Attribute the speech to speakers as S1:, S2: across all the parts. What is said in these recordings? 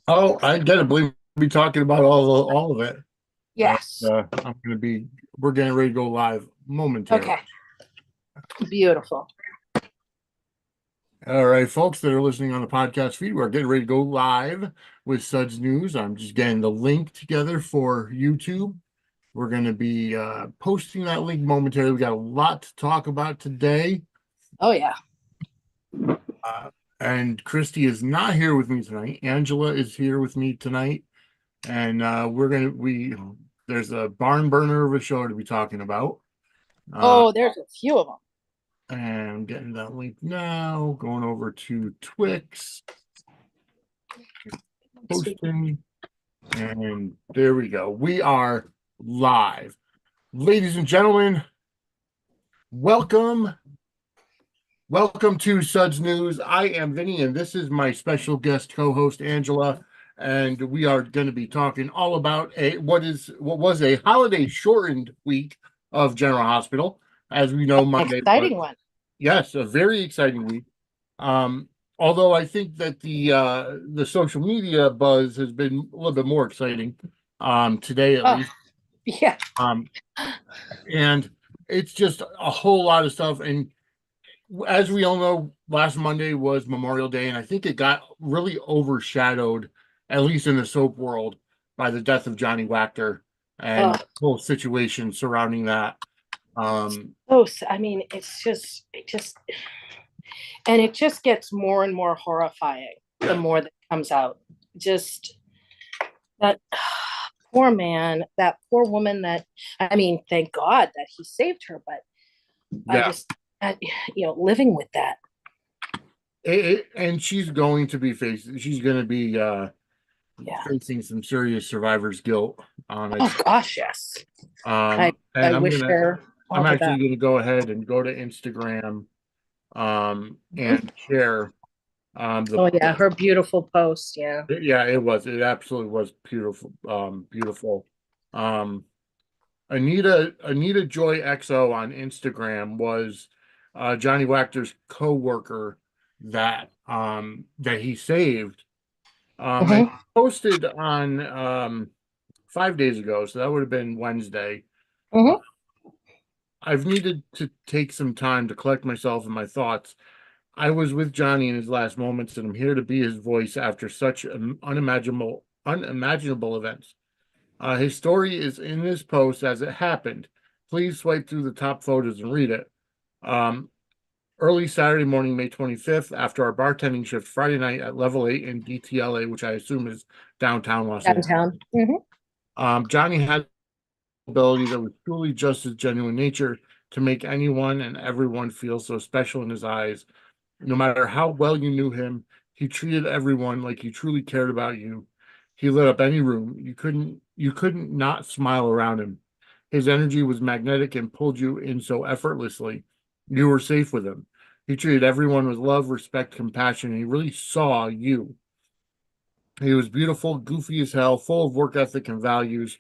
S1: Oh, I gotta believe we'll be talking about all of it. And
S2: Yes.
S1: we're getting ready to go live momentarily.
S2: Okay. Beautiful.
S1: All right, folks that are listening on the podcast feed, we're getting ready to go live with Suds News. I'm just getting the link together for YouTube. We're going to be posting that link momentarily. We got a lot to talk about today.
S2: Oh yeah.
S1: Uh, and Christy is not here with me tonight. Angela is here with me tonight. And we there's a barn burner of a show to be talking about. Uh,
S2: Oh, there's a few of them.
S1: and I'm getting that link now, going over to Twix,
S2: Sweet.
S1: posting, and there we go. We are live. Ladies and gentlemen, welcome. Welcome to Suds News. I am Vinnie, and this is my special guest co-host Angela, and we are going to be talking all about what was a holiday shortened week of General Hospital. As we know, Monday was,
S2: Exciting one.
S1: yes, a very exciting week. Although I think that the social media buzz has been a little bit more exciting today at
S2: Oh,
S1: least.
S2: yeah.
S1: Um, and it's just a whole lot of stuff. And as we all know, last Monday was Memorial Day, and I think it got really overshadowed, at least in the soap world, by the death of Johnny Wachter and
S2: Oh,
S1: the whole situation surrounding that. Um,
S2: I mean, and it just gets more and more horrifying the more that comes out. Just that poor man, that poor woman that, I mean, thank God that he saved her, but I
S1: yeah,
S2: just, I, living with that.
S1: and she's going to be facing. She's going to be
S2: Yeah.
S1: facing some serious survivor's guilt.
S2: Oh gosh, yes. I
S1: And
S2: wish her
S1: I'm
S2: all the
S1: actually
S2: best.
S1: gonna go ahead and go to Instagram, and share the
S2: Oh yeah,
S1: post.
S2: her beautiful post. Yeah.
S1: Yeah, it absolutely was beautiful, beautiful. Um, Anita Joy XO on Instagram was Johnny Wachter's co-worker that he saved, and
S2: Hmm.
S1: posted on 5 days ago, so that would have been Wednesday. Uh,
S2: Hmm.
S1: I've needed to take some time to collect myself and my thoughts. I was with Johnny in his last moments, and I'm here to be his voice after such unimaginable events. His story is in this post as it happened. Please swipe through the top photos and read it. Um, Early Saturday morning, May 25th, after our bartending shift Friday night at Level 8 in DTLA, which I assume is downtown Los Angeles.
S2: Downtown.
S1: Johnny had ability that was truly just his genuine nature to make anyone and everyone feel so special in his eyes. No matter how well you knew him, he treated everyone like he truly cared about you. He lit up any room. You couldn't not smile around him. His energy was magnetic and pulled you in so effortlessly. You were safe with him. He treated everyone with love, respect, compassion, and he really saw you. He was beautiful, goofy as hell, full of work ethic and values.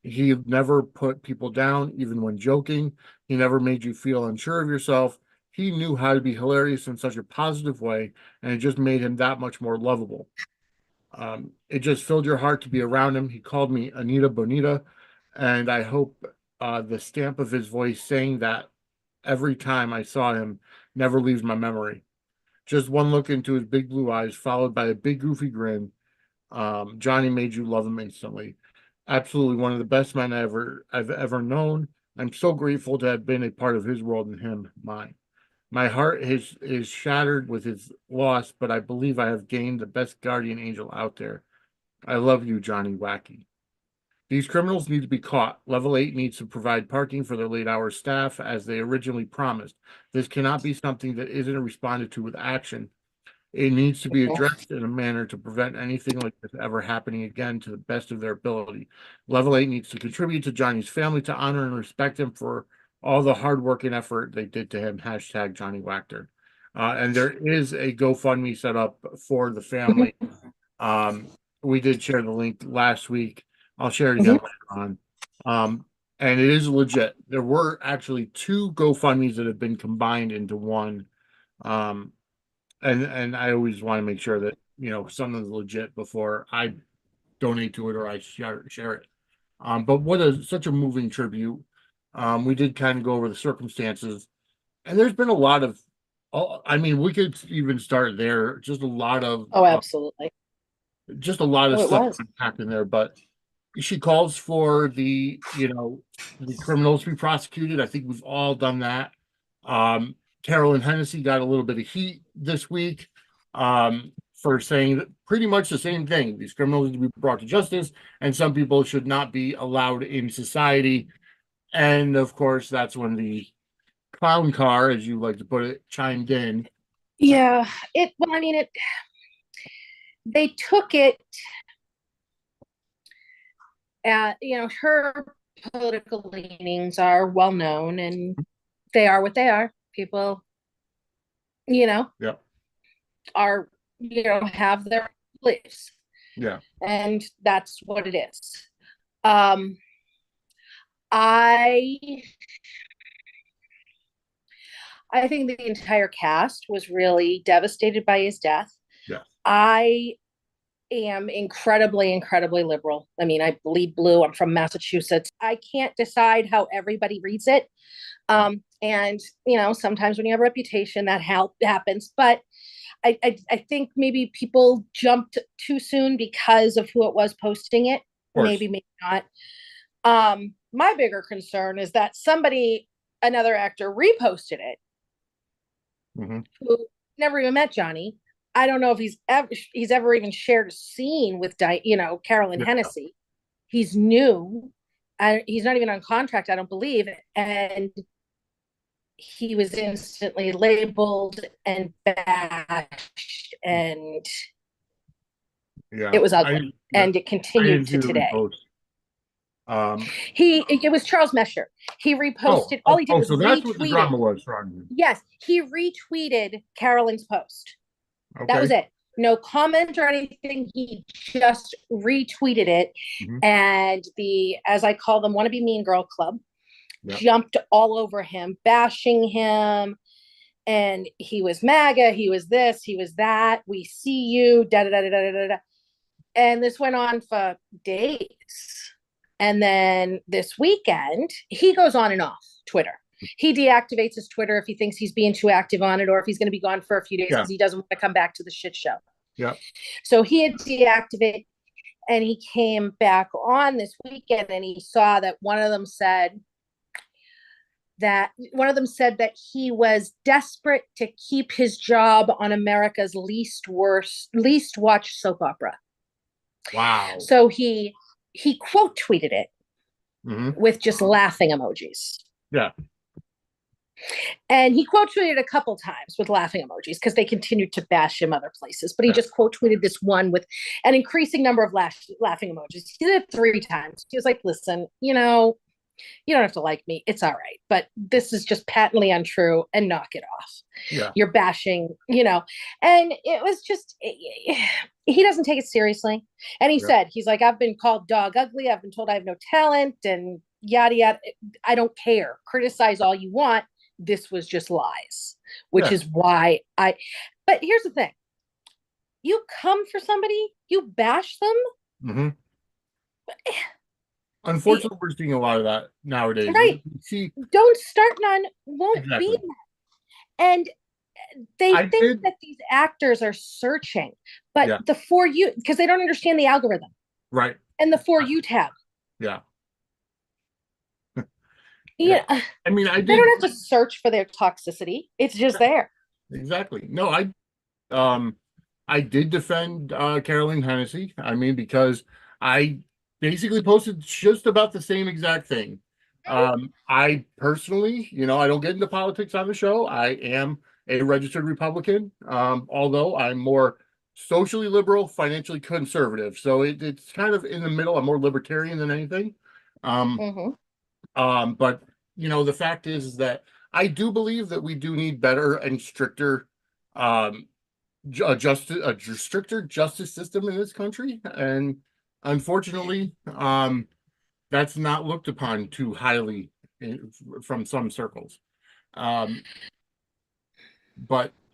S1: He never put people down, even when joking. He never made you feel unsure of yourself. He knew how to be hilarious in such a positive way, and it just made him that much more lovable. It just filled your heart to be around him. He called me Anita Bonita, and I hope the stamp of his voice saying that every time I saw him never leaves my memory. Just one look into his big blue eyes, followed by a big goofy grin. Johnny made you love him instantly. Absolutely one of the best men I've ever known. I'm so grateful to have been a part of his world and him mine. My heart is shattered with his loss, but I believe I have gained the best guardian angel out there. I love you, Johnny Wacky. These criminals need to be caught. Level 8 needs to provide parking for their late hour staff as they originally promised. This cannot be something that isn't responded to with action. It needs to be addressed in a manner to prevent anything like this ever happening again to the best of their ability. Level 8 needs to contribute to Johnny's family to honor and respect him for all the hard work and effort they did to him. Hashtag Johnny Wachter. And there is a GoFundMe set up for the family.
S2: Hmm.
S1: Um, we did share the link last week. I'll share it again
S2: Hmm.
S1: later on. Um, and it is legit. There were actually two GoFundMes that have been combined into one. Um, and I always want to make sure that something's legit before I donate to it or I share it. But such a moving tribute. We did kind of go over the circumstances, and there's been a lot of, I mean, we could even start there.
S2: Oh, absolutely.
S1: Just a lot of
S2: Oh, it
S1: stuff
S2: was.
S1: happening there. But she calls for the criminals to be prosecuted. I think we've all done that. Carolyn Hennessy got a little bit of heat this week for saying pretty much the same thing. These criminals need to be brought to justice, and some people should not be allowed in society. And of course, that's when the clown car, as you like to put it, chimed in.
S2: Yeah. Well, I mean, they took it at, her political leanings are well known, and they are what they are. People,
S1: Yeah,
S2: are, have their beliefs,
S1: yeah,
S2: and that's what it is. Um, I I think the entire cast was really devastated by his death.
S1: yeah.
S2: I am incredibly, incredibly liberal. I mean, I bleed blue. I'm from Massachusetts. I can't decide how everybody reads it. And sometimes when you have a reputation, that happens. But I think maybe people jumped too soon because of who it was posting it. Maybe not. My bigger concern is that another actor reposted it, who never even met Johnny. I don't know if he's ever even shared a scene with Carolyn Hennessy. He's new. He's not even on contract, I don't believe. And he was instantly labeled and bashed, and it was ugly. And it continued to today. It was Charles Mesher. He reposted. All he did was
S1: so that's what the drama was, Ron.
S2: Yes, he retweeted Carolyn's post.
S1: Okay.
S2: That was it. No comment or anything. He just retweeted it, and as I call them, wannabe mean girl club jumped all over him, bashing him, and he was MAGA. He was this. He was that. We see you. Da da da da da da da. And this went on for days. And then this weekend, he goes on and off Twitter. He deactivates his Twitter if he thinks he's being too active on it, or if he's going to be gone for a few days because he doesn't want to come back to the shit show.
S1: Yeah.
S2: So he had deactivated, and he came back on this weekend, and he saw that one of them said that he was desperate to keep his job on America's least watched soap opera.
S1: Wow.
S2: So he quote tweeted it with just laughing emojis.
S1: Yeah.
S2: And he quote tweeted a couple times with laughing emojis because they continued to bash him other places. But he just quote tweeted this one with an increasing number of laughing emojis. He did it 3 times. He was like, listen, you don't have to like me. It's all right. But this is just patently untrue, and knock it off.
S1: Yeah.
S2: You're bashing, and it was just, he doesn't take it seriously. And he said, he's like, I've been called dog ugly. I've been told I have no talent and yada, yada. I don't care. Criticize all you want. This was just lies, which is why but here's the thing. You come for somebody, you bash them.
S1: Unfortunately, we're seeing a lot of that nowadays.
S2: Right. Don't start none, won't be that. And they think that these actors are searching, but the For You, because they don't understand the algorithm.
S1: Right.
S2: And the For You tab.
S1: Yeah.
S2: Yeah.
S1: I mean,
S2: they don't have to search for their toxicity. It's just there.
S1: Exactly. No, I did defend Carolyn Hennessy. I mean, because I basically posted just about the same exact thing. I personally, I don't get into politics on the show. I am a registered Republican, although I'm more socially liberal, financially conservative. So it's kind of in the middle. I'm more libertarian than anything. But the fact is that I do believe that we do need better and stricter a stricter justice system in this country, and unfortunately that's not looked upon too highly from some circles. But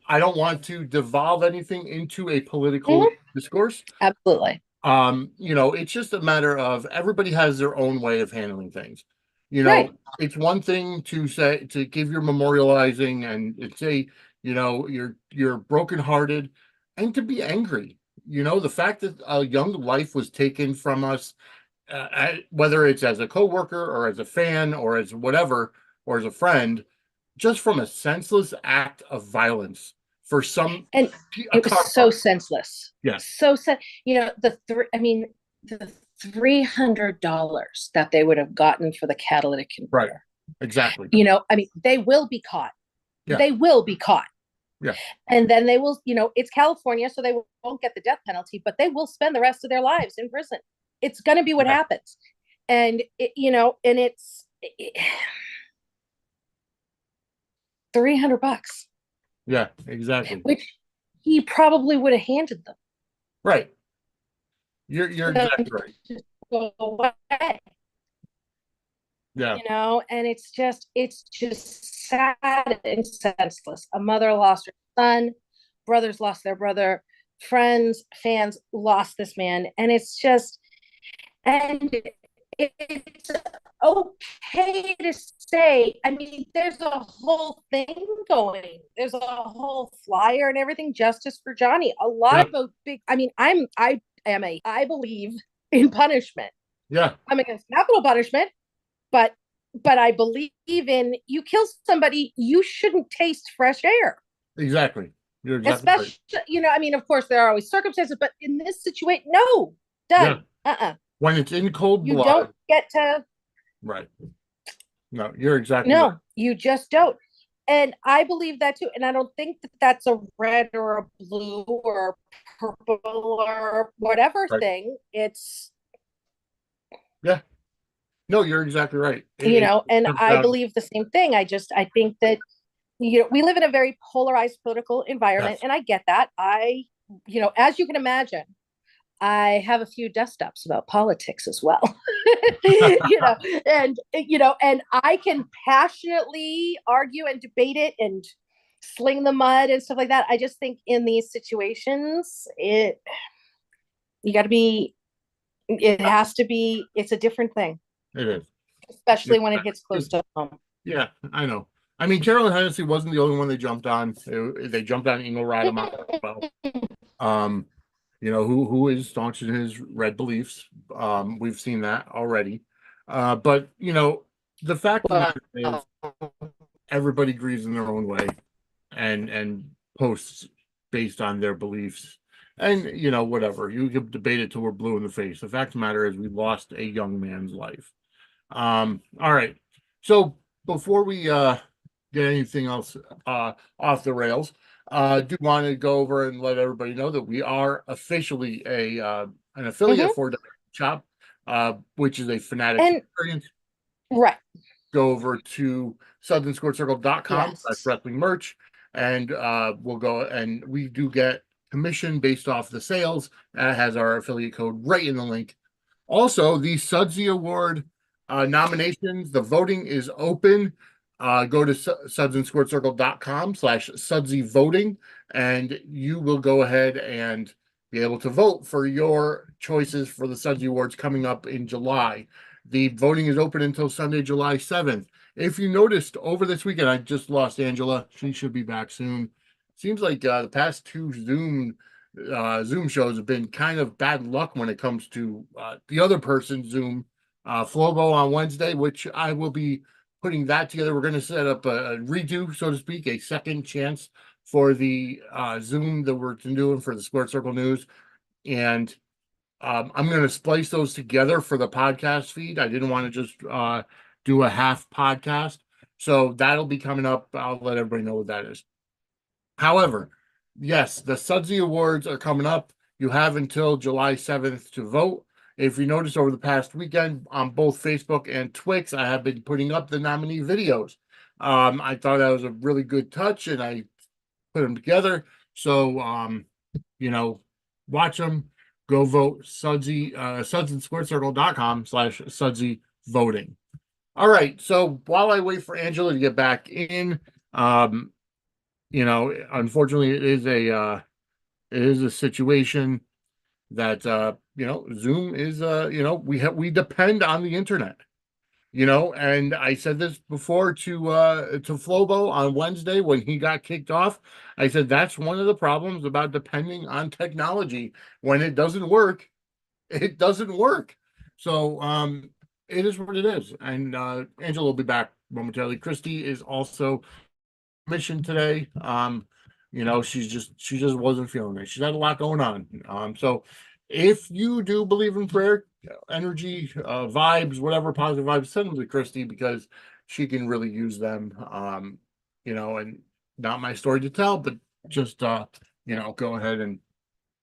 S1: I don't want to devolve anything into a political
S2: Mhm.
S1: discourse.
S2: Absolutely.
S1: It's just a matter of everybody has their own way of handling things.
S2: Right.
S1: It's one thing to say to give your memorializing and say, you're brokenhearted and to be angry. The fact that a young life was taken from us, whether it's as a coworker or as a fan or as whatever, or as a friend, just from a senseless act of violence for
S2: And
S1: a
S2: it was
S1: car
S2: so
S1: park.
S2: senseless.
S1: Yeah,
S2: So the $300 that they would have gotten for the catalytic
S1: right.
S2: converter.
S1: Exactly.
S2: They will be caught.
S1: Yeah,
S2: They will be caught.
S1: yeah,
S2: And then they will, it's California, so they won't get the death penalty, but they will spend the rest of their lives in prison. It's going to be what
S1: yeah,
S2: happens. And, and it's $300,
S1: yeah, exactly.
S2: which he probably would have handed them.
S1: Right. You're exactly right.
S2: Just go away.
S1: Yeah,
S2: And it's just sad and senseless. A mother lost her son, brothers lost their brother, friends, fans lost this man, and it's okay to say. I mean, there's a whole thing going. There's a whole flyer and everything. Justice for Johnny. A lot
S1: yeah,
S2: of a big. I mean, I believe in punishment.
S1: yeah,
S2: I'm against capital punishment, but I believe in you kill somebody, you shouldn't taste fresh air.
S1: exactly. You're exactly right.
S2: Especially, I mean, of course, there are always circumstances, but in this situation, no,
S1: Yeah.
S2: done. Uh-uh.
S1: When it's in cold
S2: You don't
S1: blood,
S2: get to,
S1: right. No, you're exactly right.
S2: no, you just don't. And I believe that too. And I don't think that that's a red or a blue or a purple or whatever
S1: Right.
S2: thing. It's,
S1: Yeah. No, you're exactly right. It
S2: and
S1: comes
S2: I
S1: down.
S2: believe the same thing. I think that we live in a very polarized political environment,
S1: Yes.
S2: and I get that. As you can imagine, I have a few dust ups about politics as well. And I can passionately argue and debate it and sling the mud and stuff like that. I just think in these situations, you got to be, it has to be, it's a different thing,
S1: It is.
S2: especially when it hits close
S1: It's-
S2: to home.
S1: yeah, I know. I mean, Carolyn Hennessy wasn't the only one they jumped on. They jumped on Ingo Rademacher as well. Um, who is staunch in his red beliefs. We've seen that already. But the fact of the
S2: Well,
S1: matter is everybody grieves in their own way and posts based on their beliefs. And whatever. You can debate it till we're blue in the face. The fact of the matter is we lost a young man's life. All right. So before we get anything else off the rails, do want to go over and let everybody know that we are officially an affiliate
S2: mhm.
S1: for the shop, which is a Fanatics
S2: And
S1: experience.
S2: right,
S1: Go over to
S2: yes,
S1: sudsandsportcircle.com/wrestling merch, and we'll go, and we do get commission based off the sales. That has our affiliate code right in the link. Also, the Sudsy Award nominations, the voting is open. Go to sudsandsportcircle.com/Sudsy voting, and you will go ahead and be able to vote for your choices for the Sudsy Awards coming up in July. The voting is open until Sunday, July 7th. If you noticed over this weekend, I just lost Angela. She should be back soon. Seems like the past two Zoom shows have been kind of bad luck when it comes to the other person's Zoom. Flobo on Wednesday, which I will be putting that together. We're going to set up a redo, so to speak, a second chance for the Zoom that we're doing for the Sports Circle News. And I'm going to splice those together for the podcast feed. I didn't want to just do a half podcast. So that'll be coming up. I'll let everybody know what that is. However, yes, the Sudsy Awards are coming up. You have until July 7th to vote. If you notice over the past weekend on both Facebook and Twix, I have been putting up the nominee videos. I thought that was a really good touch and I put them together. So, watch them, go vote sudsandsportcircle.com/Sudsy voting. All right. So while I wait for Angela to get back in, unfortunately, it is a situation that Zoom is we depend on the internet. And I said this before to Flobo on Wednesday when he got kicked off. I said that's one of the problems about depending on technology. When it doesn't work, it doesn't work. So it is what it is. And Angela will be back momentarily. Christy is also mission today. She just wasn't feeling it. She's had a lot going on. So if you do believe in prayer, energy, vibes, whatever positive vibes, send them to Christy because she can really use them. And not my story to tell, but just go ahead and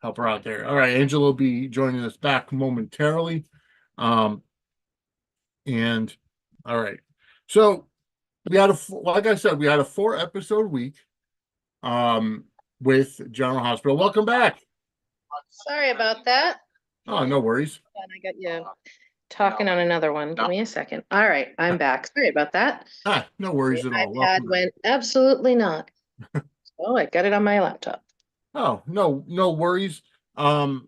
S1: help her out there. All right, Angela will be joining us back momentarily. And all right. So like I said, we had a 4-episode week with General Hospital. Welcome back.
S2: Sorry about that.
S1: Oh, no worries.
S2: And I got you talking on another one. Give me a second. All right, I'm back. Sorry about that.
S1: No worries at all.
S2: iPad went absolutely not. Oh, I got it on my laptop.
S1: Oh, no worries. I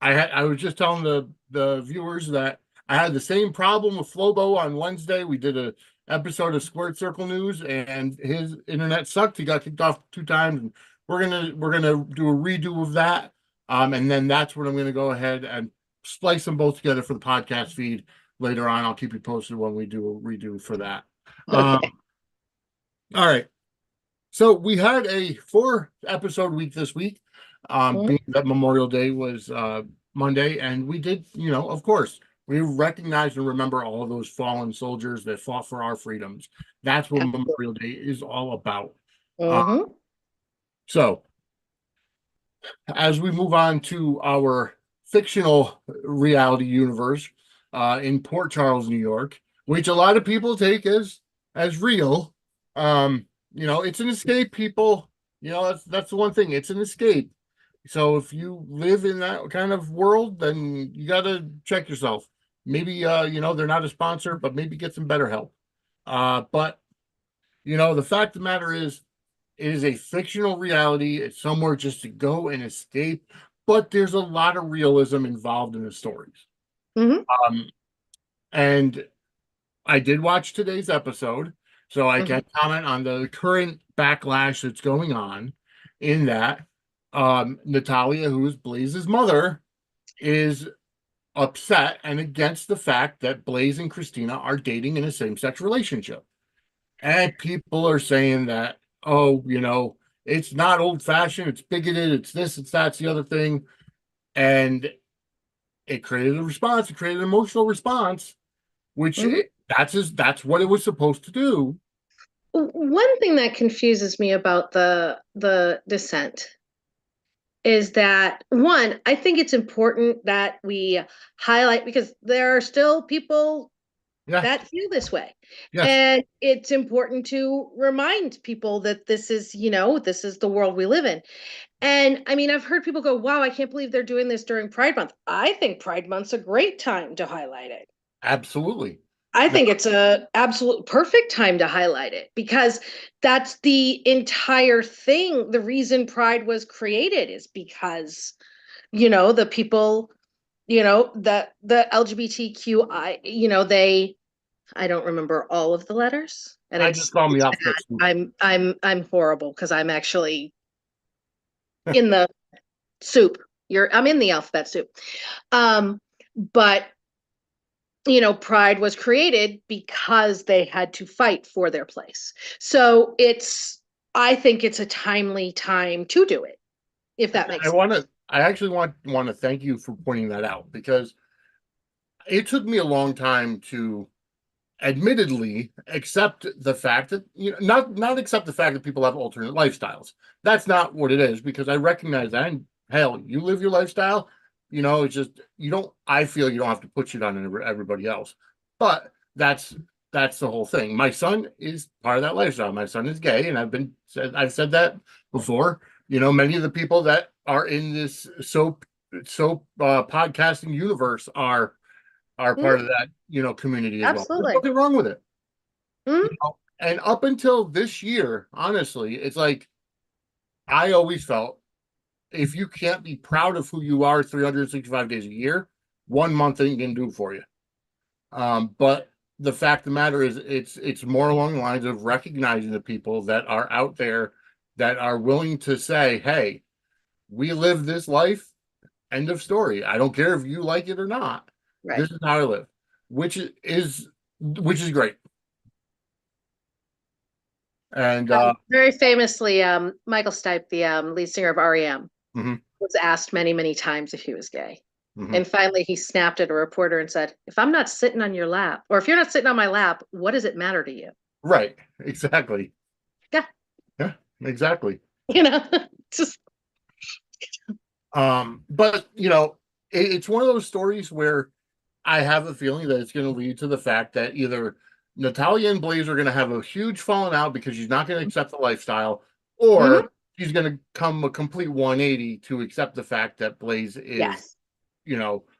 S1: was just telling the viewers that I had the same problem with Flobo on Wednesday. We did a episode of Squirt Circle News, and his internet sucked. He got kicked off 2 times, and we're gonna do a redo of that. And then that's when I'm gonna go ahead and splice them both together for the podcast feed later on. I'll keep you posted when we do a redo for that.
S2: Okay.
S1: All right. So we had a 4-episode week this week, being that Memorial Day was Monday, and we did, of course, we recognize and remember all of those fallen soldiers that fought for our freedoms. That's what Memorial Day is all about. So as we move on to our fictional reality universe in Port Charles, New York, which a lot of people take as real, it's an escape, people. That's the one thing. It's an escape. So if you live in that kind of world, then you got to check yourself. Maybe they're not a sponsor, but maybe get some better help. But the fact of the matter is, it is a fictional reality. It's somewhere just to go and escape, but there's a lot of realism involved in the stories. And I did watch today's episode, so I can comment on the current backlash that's going on in that Natalia, who is Blaze's mother, is upset and against the fact that Blaze and Christina are dating in a same-sex relationship. And people are saying that, it's not old-fashioned, it's bigoted, it's this, it's that, it's the other thing. And it created a response, it created an emotional response, which that's what it was supposed to do.
S2: One thing that confuses me about the dissent is that, one, I think it's important that we highlight, because there are still people that feel this way.
S1: Yes.
S2: And it's important to remind people that this is the world we live in. And I mean, I've heard people go, wow, I can't believe they're doing this during Pride Month. I think Pride Month's a great time to highlight it.
S1: Absolutely.
S2: I think it's a absolute perfect time to highlight it, because that's the entire thing. The reason Pride was created is because, the people, the LGBTQI, I don't remember all of the letters. And
S1: I just call me off.
S2: I'm horrible because I'm actually in the soup. I'm in the alphabet soup. But Pride was created because they had to fight for their place. So I think it's a timely time to do it, if that makes sense.
S1: I actually want to thank you for pointing that out, because it took me a long time to admittedly accept the fact that, not accept the fact that people have alternate lifestyles. That's not what it is, because I recognize that. And hell, you live your lifestyle. It's just, I feel you don't have to put shit on everybody else. But that's the whole thing. My son is part of that lifestyle. My son is gay, and I've said that before. Many of the people that are in this soap podcasting universe are part of that, community as
S2: Absolutely.
S1: well. There's nothing wrong with it. And up until this year, honestly, it's like, I always felt if you can't be proud of who you are 365 days a year, 1 month ain't gonna do for you. But the fact of the matter is, it's more along the lines of recognizing the people that are out there that are willing to say, "Hey, we live this life. End of story. I don't care if you like it or not.
S2: Right.
S1: This is how I live," which is great. And
S3: Very famously, Michael Stipe, the lead singer of REM,
S1: mhm,
S3: was asked many, many times if he was gay.
S1: mhm.
S3: And finally, he snapped at a reporter and said, "If I'm not sitting on your lap, or if you're not sitting on my lap, what does it matter to you?"
S1: Right, exactly.
S3: Yeah,
S1: Yeah, exactly.
S3: you know, just
S1: But it's one of those stories where I have a feeling that it's going to lead to the fact that either Natalia and Blaze are going to have a huge falling out because she's not going to accept the lifestyle,
S3: Mhm.
S1: or she's going to come a complete 180 to accept the fact that Blaze is,
S3: yes.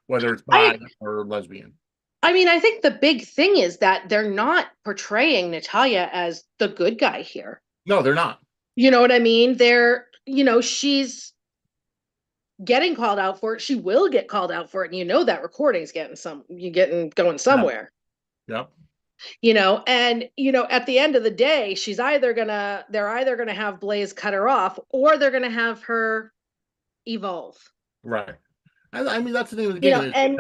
S1: whether it's bi
S3: I
S1: or lesbian.
S3: I mean, I think the big thing is that they're not portraying Natalia as the good guy here.
S1: No, they're not.
S3: You know what I mean? She's getting called out for it. She will get called out for it, and that recording's getting going
S1: Yeah.
S3: somewhere.
S1: Yep.
S3: And at the end of the day, they're either gonna have Blaze cut her off, or they're gonna have her evolve.
S1: Right. I mean, that's the name of the game.
S3: And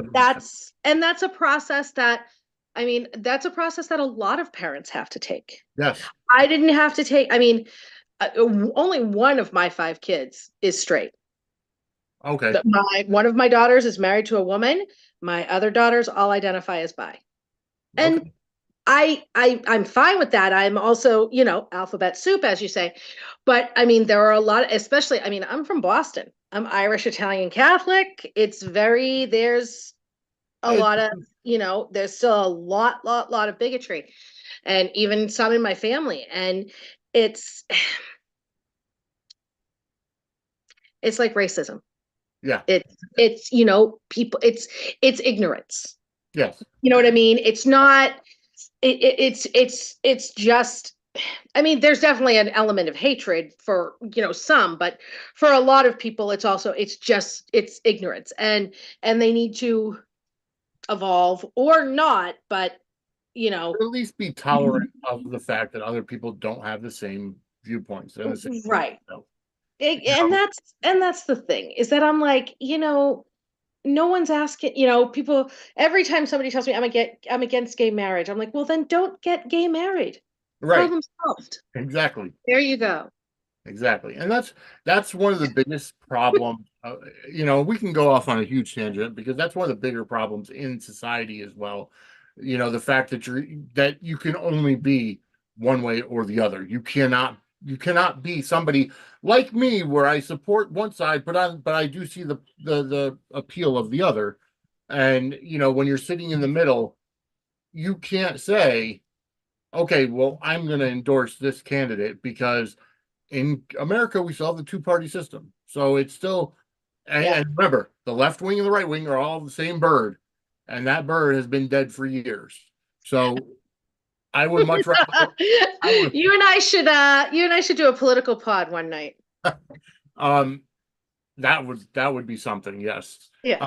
S3: that's a process that, that's a process that a lot of parents have to take.
S1: Yes.
S3: I didn't have to take. Only one of my 5 kids is straight.
S1: Okay.
S3: One of my daughters is married to a woman. My other daughters all identify as bi. And
S1: Okay.
S3: I'm fine with that. I'm also, alphabet soup, as you say. But I mean, there are a lot, especially, I'm from Boston. I'm Irish, Italian, Catholic. There's a
S1: It-
S3: lot of, there's still a lot of bigotry, and even some in my family. And it's, it's like racism.
S1: yeah.
S3: People, it's ignorance.
S1: Yes.
S3: You know what I mean? It's not, it's just, there's definitely an element of hatred for, some, but for a lot of people, it's ignorance, and they need to evolve or not, but
S1: Or at least be tolerant of the fact that other people don't have the same viewpoints and the same
S3: right.
S1: so,
S3: And that's the thing, is that I'm like, no one's asking, people, every time somebody tells me I'm against gay marriage, I'm like, well, then don't get gay married.
S1: right.
S3: Problem solved.
S1: Exactly.
S3: There you go.
S1: Exactly. And that's one of the biggest problems. We can go off on a huge tangent because that's one of the bigger problems in society as well. The fact that you can only be one way or the other. You cannot be somebody like me where I support one side, but I do see the appeal of the other. And when you're sitting in the middle, you can't say, okay, well, I'm going to endorse this candidate because in America, we still have the two-party system. So it's still,
S3: Yeah.
S1: and remember, the left wing and the right wing are all the same bird, and that bird has been dead for years. So I would much rather.
S3: You and I should do a political pod one night.
S1: Um, that would be something. Yes.
S3: Yes.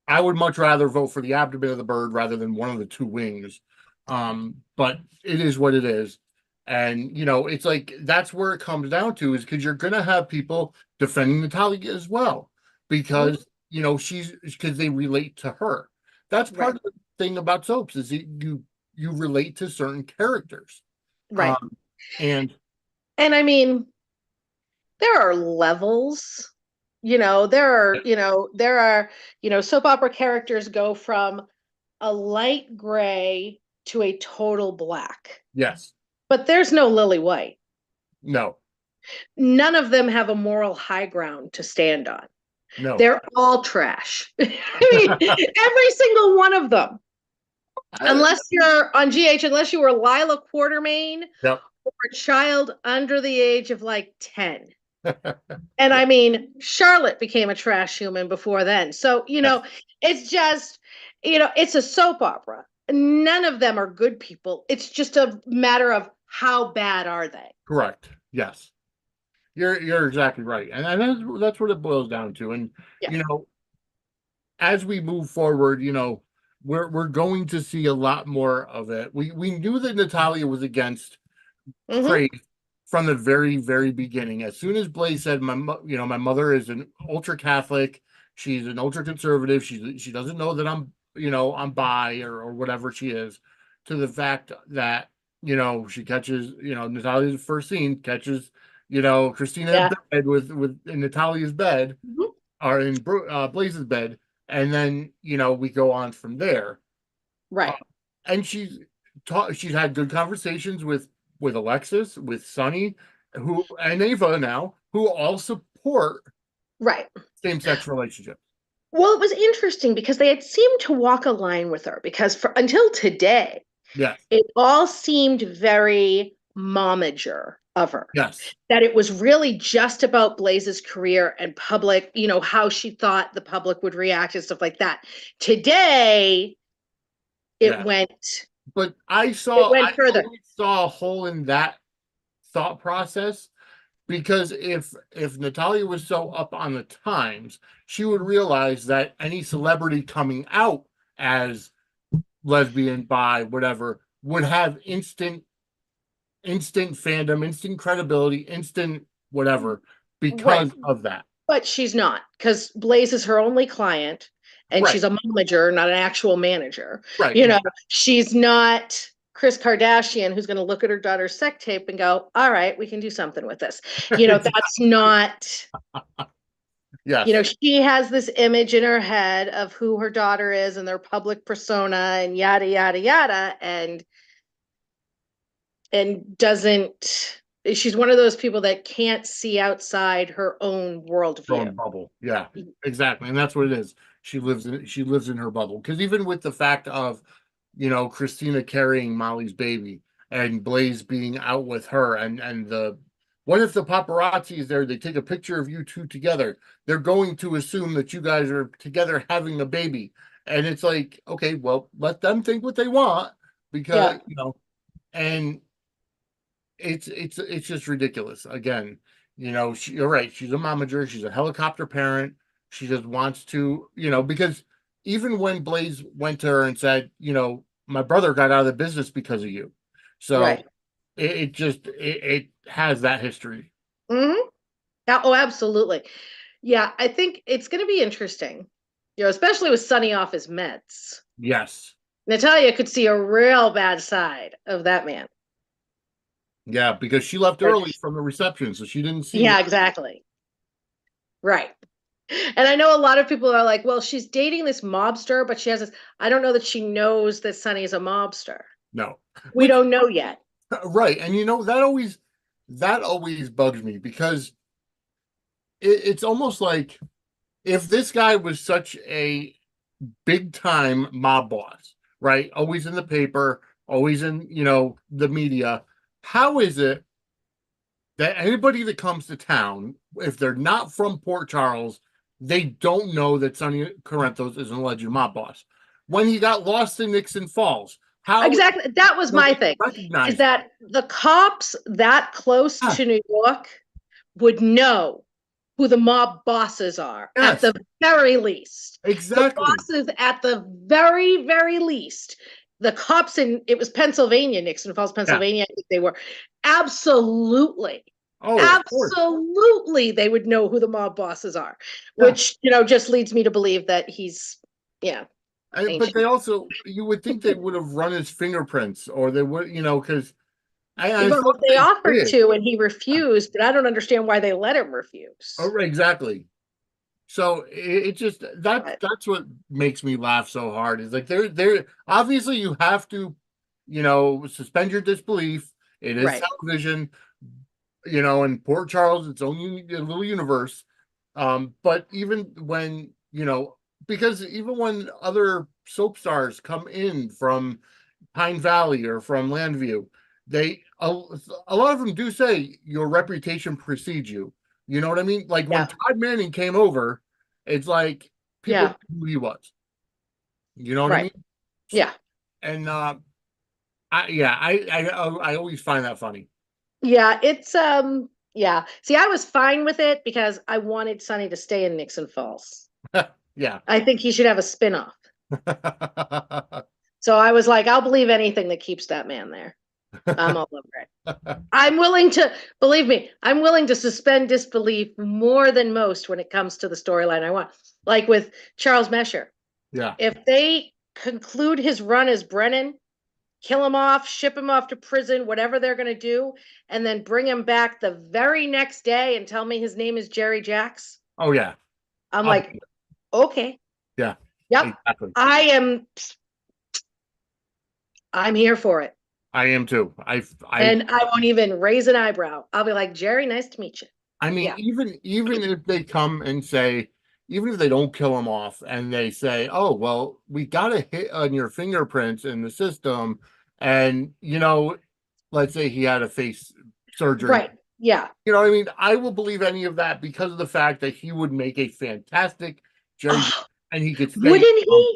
S1: I would much rather vote for the abdomen of the bird rather than one of the two wings. But it is what it is. And it's like that's where it comes down to, is because you're gonna have people defending Natalia as well, because she's because they relate to her. That's part
S3: Right.
S1: of the thing about soaps, is you relate to certain characters.
S3: Right.
S1: And
S3: And there are levels. Soap opera characters go from a light gray to a total black.
S1: yes,
S3: But there's no Lily White.
S1: no,
S3: None of them have a moral high ground to stand on.
S1: no.
S3: They're all trash. Every single one of them. Unless you're on GH, unless you were Lila Quartermain
S1: Yep.
S3: or a child under the age of like 10. And Charlotte became a trash human before then. So, it's just, it's a soap opera. None of them are good people. It's just a matter of how bad are they?
S1: Correct. Yes. You're exactly right, and that's what it boils down to. And
S3: Yeah.
S1: you know, as we move forward, we're going to see a lot more of it. We knew that Natalia was against
S3: Hmm.
S1: Craig from the very, very beginning. As soon as Blaze said, my mother is an ultra Catholic, she's an ultra conservative, she doesn't know that I'm bi or whatever she is, to the fact that she catches, Natalia's first scene catches, Christina in
S3: Yeah.
S1: bed with in Natalia's bed
S3: Mhm.
S1: or in Blaze's bed, and then we go on from there. Uh,
S3: Right.
S1: and she's had good conversations with Alexis, with Sonny, who and Ava now, who all support
S3: Right.
S1: same-sex relationships.
S3: Well, it was interesting because they had seemed to walk a line with her because until today,
S1: Yes,
S3: it all seemed very momager of her.
S1: yes,
S3: That it was really just about Blaze's career and public, how she thought the public would react and stuff like that. Today, it
S1: yeah.
S3: went
S1: But I
S3: it
S1: saw
S3: went
S1: I
S3: further.
S1: always saw a hole in that thought process, because if Natalia was so up on the times, she would realize that any celebrity coming out as lesbian, bi, whatever, would have instant fandom, instant credibility, instant whatever
S3: Right.
S1: because of that.
S3: But she's not, because Blaze is her only client and
S1: Right,
S3: she's a momager, not an actual manager.
S1: right,
S3: You know, she's not Chris Kardashian who's going to look at her daughter's sex tape and go, all right, we can do something with this. That's not,
S1: yes,
S3: she has this image in her head of who her daughter is and their public persona and yada, yada, yada. And doesn't, she's one of those people that can't see outside her own worldview.
S1: own bubble. Yeah, exactly, and that's what it is. She lives in her bubble, because even with the fact of Christina carrying Molly's baby and Blaze being out with her, and the what if the paparazzi is there? They take a picture of you two together. They're going to assume that you guys are together having a baby, and it's like, okay, well, let them think what they want, because
S3: Yeah.
S1: and it's just ridiculous. Again, you're right. She's a momager. She's a helicopter parent. She just wants to, because even when Blaze went to her and said, my brother got out of the business because of you. So
S3: Right.
S1: it has that history.
S3: Hmm. Oh, absolutely. Yeah, I think it's going to be interesting, especially with Sonny off his meds.
S1: Yes.
S3: Natalia could see a real bad side of that man.
S1: Yeah, because she left
S3: Like,
S1: early from the reception, so she didn't see
S3: yeah,
S1: it.
S3: exactly. Right. And I know a lot of people are like, well, she's dating this mobster, but she has this. I don't know that she knows that Sonny's a mobster.
S1: No.
S3: We
S1: Which
S3: don't know yet.
S1: right. And that always bugs me, because it's almost like, if this guy was such a big time mob boss, right? Always in the paper, always in, the media. How is it that anybody that comes to town, if they're not from Port Charles, they don't know that Sonny Corinthos is an alleged mob boss? When he got lost in Nixon Falls, how
S3: Exactly. That was my
S1: nobody
S3: thing, is
S1: recognized?
S3: that the cops that close
S1: Yeah,
S3: to New York would know who the mob bosses are at
S1: yes,
S3: the very least. The
S1: exactly.
S3: bosses at the very, very least. The cops it was Pennsylvania, Nixon Falls,
S1: Yeah.
S3: Pennsylvania, I think they were. Absolutely.
S1: Oh, of course.
S3: Absolutely, they would know who the mob bosses are,
S1: Yeah.
S3: which, just leads me to believe that he's, yeah,
S1: But
S3: ancient.
S1: they also, you would think they would have run his fingerprints, or they would, because I
S3: Well,
S1: thought
S3: they
S1: they
S3: offered
S1: did.
S3: to and he refused, but I don't understand why they let him refuse.
S1: Oh, right, exactly. So it just
S3: But
S1: that's what makes me laugh so hard. Is like, they're obviously, you have to, suspend your disbelief. It is
S3: right.
S1: television, in Port Charles, its own little universe. But even when, because even when other soap stars come in from Pine Valley or from Landview, a lot of them do say your reputation precedes you. You know what I mean? Like when
S3: Yeah.
S1: Todd Manning came over, it's like people
S3: Yeah.
S1: knew who he was. You know what I
S3: Right.
S1: mean?
S3: Yeah.
S1: And I yeah, I always find that funny.
S3: Yeah. Yeah. See, I was fine with it because I wanted Sonny to stay in Nixon Falls.
S1: Yeah.
S3: I think he should have a spin-off. So I was like, I'll believe anything that keeps that man there. I'm all over it. I'm willing to, believe me, I'm willing to suspend disbelief more than most when it comes to the storyline I want. Like with Charles Mesher.
S1: Yeah.
S3: If they conclude his run as Brennan, kill him off, ship him off to prison, whatever they're going to do, and then bring him back the very next day and tell me his name is Jerry Jacks.
S1: Oh, yeah.
S3: I'm like, okay.
S1: Yeah.
S3: Yep.
S1: Exactly.
S3: I'm here for it.
S1: I am too.
S3: And I won't even raise an eyebrow. I'll be like, Jerry, nice to meet you.
S1: I mean, even if they come and say, even if they don't kill him off and they say, oh, well, we got a hit on your fingerprints in the system, and let's say he had a face surgery.
S3: Right. Yeah.
S1: You know what I mean? I will believe any of that because of the fact that he would make a fantastic Jerry, and he could stay.
S3: Wouldn't he?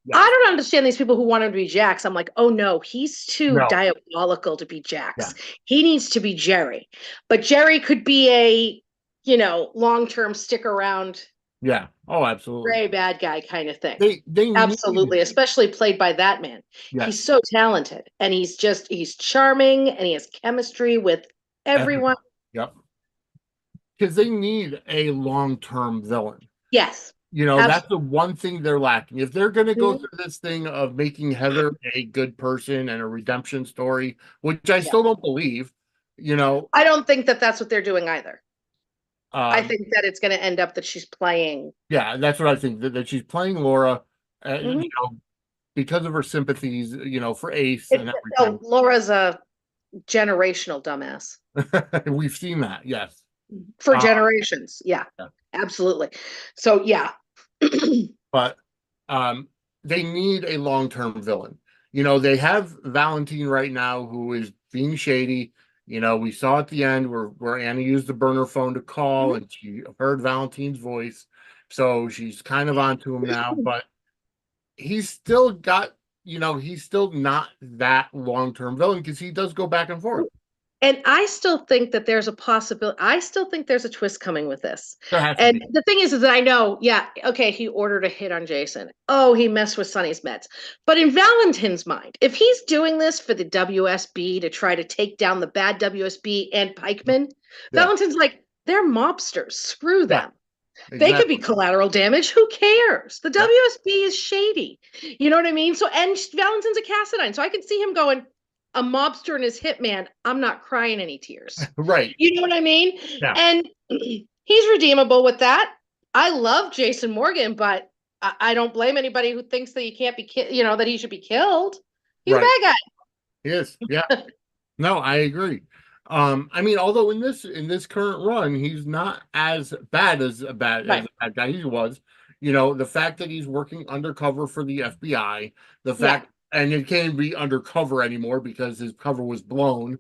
S1: Yeah.
S3: I don't understand these people who want him to be Jax. I'm like, oh no, he's too diabolical to be Jax. Yeah. He needs to be Jerry. But Jerry could be a, long-term stick around.
S1: Yeah. Oh, absolutely.
S3: Very bad guy kind of thing.
S1: They
S3: absolutely, especially played by that man. Yeah. He's so talented, and he's charming, and he has chemistry with everyone.
S1: Yep. Because they need a long-term villain.
S3: Yes.
S1: That's the one thing they're lacking. If they're going to go through this thing of making Heather a good person and a redemption story, which I still don't believe,
S3: I don't think that that's what they're doing either. I think that it's going to end up that she's playing.
S1: Yeah, that's what I think, that she's playing Laura, because of her sympathies, for Ace and everything.
S3: Laura's a generational dumbass.
S1: We've seen that, yes.
S3: For generations, yeah, absolutely. So, yeah.
S1: But they need a long-term villain. They have Valentine right now who is being shady. We saw at the end where Anna used the burner phone to call and she heard Valentine's voice. So she's kind of onto him now, but he's still got, he's still not that long-term villain because he does go back and forth.
S3: And I still think that there's a possibility. I still think there's a twist coming with this. And the thing is that I know, he ordered a hit on Jason. Oh, he messed with Sonny's meds. But in Valentine's mind, if he's doing this for the WSB to try to take down the bad WSB and Pikeman, Valentine's like, they're mobsters. Screw them. Exactly. They could be collateral damage. Who cares? The WSB is shady. You know what I mean? So, and Valentine's a Cassadine. So I could see him going, a mobster and his hitman, I'm not crying any tears.
S1: Right.
S3: You know what I mean?
S1: Yeah.
S3: And he's redeemable with that. I love Jason Morgan, but I don't blame anybody who thinks that he can't be that he should be killed. He's a bad guy.
S1: He is. Yeah. No, I agree. I mean, although in this current run, he's not as bad as a bad guy he was. The fact that he's working undercover for the FBI, the fact and it can't be undercover anymore because his cover was blown.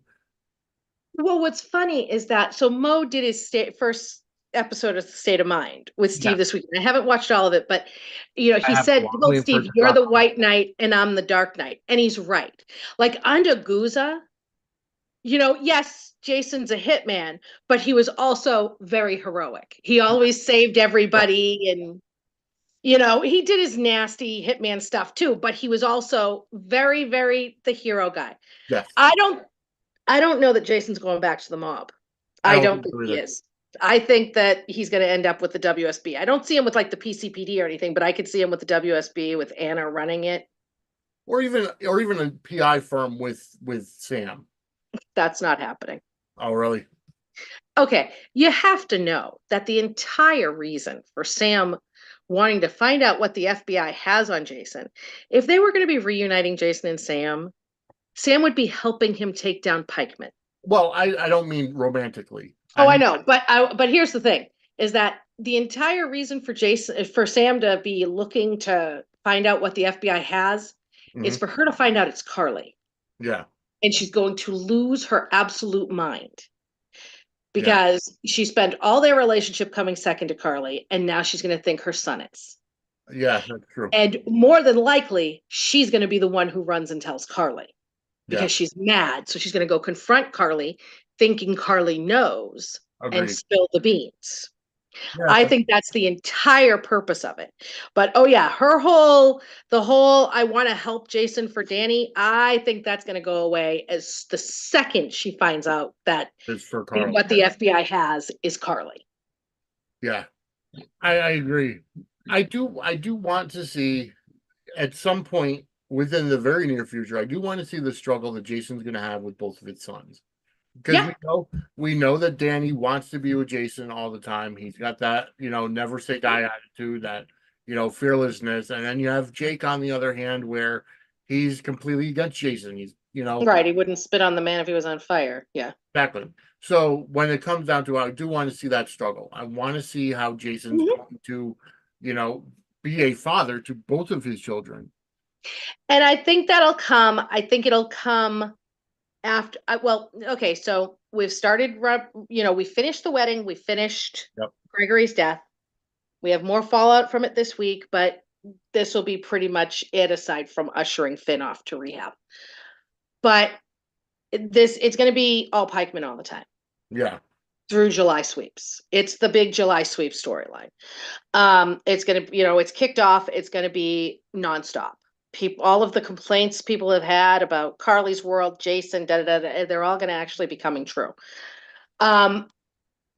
S3: Well, what's funny is that Mo did his first episode of State of Mind with Steve this week. I haven't watched all of it, but he said, "Well, Steve, you're the White Knight and I'm the Dark Knight," and he's right. Like under Guza, yes, Jason's a hitman, but he was also very heroic. He always saved everybody and. He did his nasty hitman stuff too, but he was also very, very the hero guy.
S1: Yes.
S3: I don't know that Jason's going back to the mob. I don't think he is. I think that he's going to end up with the WSB. I don't see him with like the PCPD or anything, but I could see him with the WSB with Anna running it.
S1: Or even a PI firm with Sam.
S3: That's not happening.
S1: Oh, really?
S3: Okay. You have to know that the entire reason for Sam wanting to find out what the FBI has on Jason, if they were going to be reuniting Jason and Sam would be helping him take down Pikeman.
S1: Well, I don't mean romantically.
S3: I know, but here's the thing: is that the entire reason for Sam to be looking to find out what the FBI has is for her to find out it's Carly.
S1: Yeah,
S3: and she's going to lose her absolute mind. Because she spent all their relationship coming second to Carly, and now she's going to think her son is.
S1: Yeah, that's true.
S3: And more than likely, she's going to be the one who runs and tells Carly. Because she's mad. So she's going to go confront Carly, thinking Carly knows and
S1: Agreed.
S3: spill the beans.
S1: Yeah,
S3: I think that's the entire purpose of it. But oh yeah, the whole I want to help Jason for Danny, I think that's going to go away as the second she finds out that
S1: it's for Carl.
S3: what the FBI has is Carly.
S1: Yeah, I agree. I do want to see at some point within the very near future, I do want to see the struggle that Jason's going to have with both of his sons. Because
S3: Yeah.
S1: we know that Danny wants to be with Jason all the time. He's got that, never say die attitude, that, fearlessness. And then you have Jake on the other hand, where he's completely against Jason. He's,
S3: Right. He wouldn't spit on the man if he was on fire. Yeah.
S1: exactly. So when it comes down to it, I do want to see that struggle. I want to see how Jason's going to, be a father to both of his children.
S3: And I think that'll come. I think it'll come after. Okay. So we've started. We finished the wedding. We finished Gregory's death. We have more fallout from it this week, but this will be pretty much it, aside from ushering Finn off to rehab. But it's going to be all Pikeman all the time.
S1: Yeah.
S3: Through July sweeps. It's the big July sweep storyline. It's going to, it's kicked off. It's going to be nonstop. All of the complaints people have had about Carly's world, Jason, they're all going to actually be coming true. And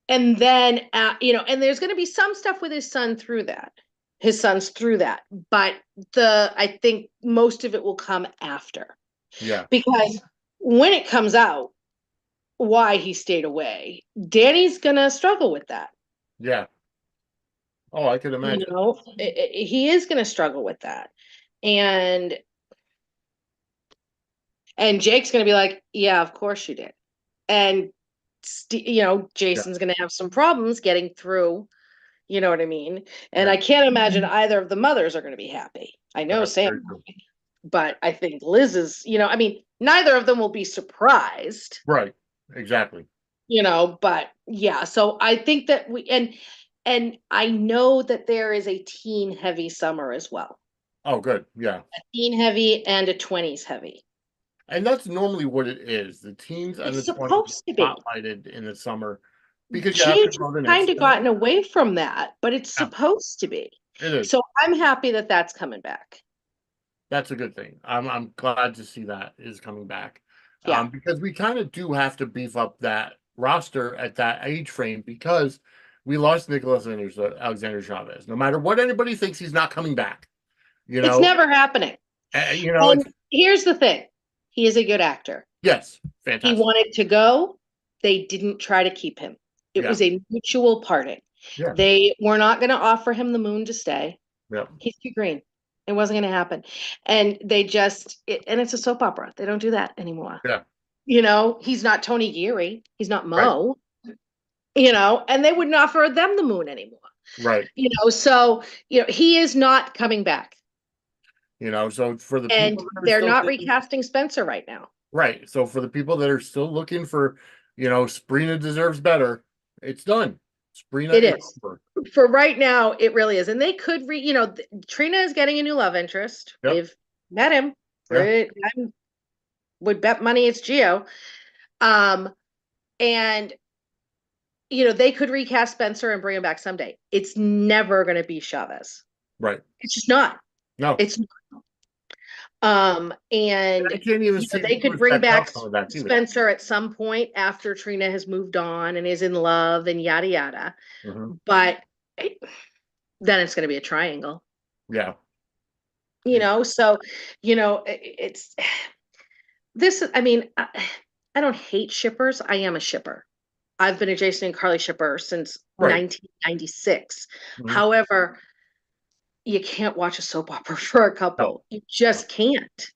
S3: then, and there's going to be some stuff with his sons through that. But I think most of it will come after.
S1: Yeah.
S3: Because when it comes out, why he stayed away, Danny's gonna struggle with that.
S1: Yeah. Oh, I can imagine.
S3: He is gonna struggle with that, and Jake's gonna be like, "Yeah, of course you did," and Jason's gonna have some problems getting through. You know what I mean? And I can't imagine either of the mothers are gonna be happy. I know Sam, but I think Liz is. Neither of them will be surprised.
S1: Right. Exactly.
S3: But yeah, so I think that and I know that there is a teen heavy summer as well.
S1: Oh, good. Yeah.
S3: A teen heavy and a 20s heavy.
S1: And that's normally what it is. The teens and the 20s spotlighted in the summer because you have to go the next
S3: kind of gotten away from that, but it's supposed to be.
S1: It is.
S3: So I'm happy that that's coming back.
S1: That's a good thing. I'm glad to see that is coming back.
S3: Yeah.
S1: Because we kind of do have to beef up that roster at that age frame because we lost Nicholas Alexander Chavez. No matter what anybody thinks, he's not coming back.
S3: It's never happening. And here's the thing. He is a good actor.
S1: Yes. Fantastic.
S3: He wanted to go. They didn't try to keep him. It was a mutual parting. Yeah. They were not going to offer him the moon to stay.
S1: Yeah.
S3: He's too green. It wasn't going to happen. And they and it's a soap opera. They don't do that anymore.
S1: Yeah.
S3: He's not Tony Geary. He's not Mo. Right. And they wouldn't offer them the moon anymore.
S1: Right.
S3: So, he is not coming back.
S1: So for the
S3: people they're not recasting Spencer right now.
S1: Right. So for the people that are still looking for, Sabrina deserves better, it's done. Sabrina
S3: it is. For right now, it really is. And they could Trina is getting a new love interest. Yep. They've met him. I would bet money it's Gio. And they could recast Spencer and bring him back someday. It's never going to be Chavez.
S1: Right.
S3: It's just not.
S1: No.
S3: It's not. And
S1: I can't even
S3: they could bring back Spencer at some point after Trina has moved on and is in love and yada yada. Mm-hmm. But then it's going to be a triangle.
S1: Yeah.
S3: So it's this. I don't hate shippers. I am a shipper. I've been a Jason and Carly shipper since 1996. Mm-hmm. However, you can't watch a soap opera for a couple. No. You just can't.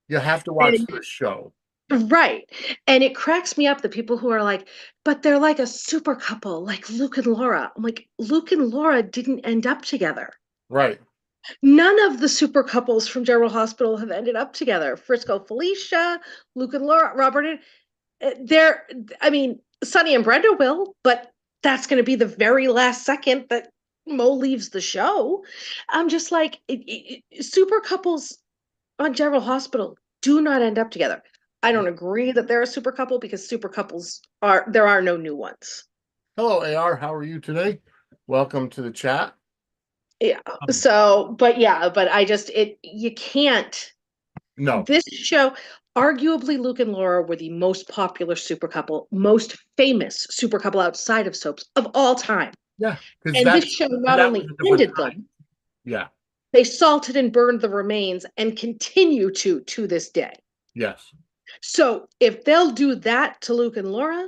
S1: You have to watch the show.
S3: Right. And it cracks me up, the people who are like, but they're like a super couple, like Luke and Laura. I'm like, Luke and Laura didn't end up together.
S1: Right.
S3: None of the super couples from General Hospital have ended up together. Frisco Felicia, Luke and Laura, Robert. Sonny and Brenda will, but that's going to be the very last second that Mo leaves the show. I'm just like, super couples on General Hospital do not end up together. I don't agree that they're a super couple because super couples there are no new ones.
S1: Hello, AR. How are you today? Welcome to the chat.
S3: Yeah. So, but you can't.
S1: No.
S3: This show, arguably, Luke and Laura were the most popular super couple, most famous super couple outside of soaps of all time.
S1: Yeah.
S3: And this show not only ended them,
S1: yeah,
S3: they salted and burned the remains and continue to this day.
S1: yes.
S3: So if they'll do that to Luke and Laura,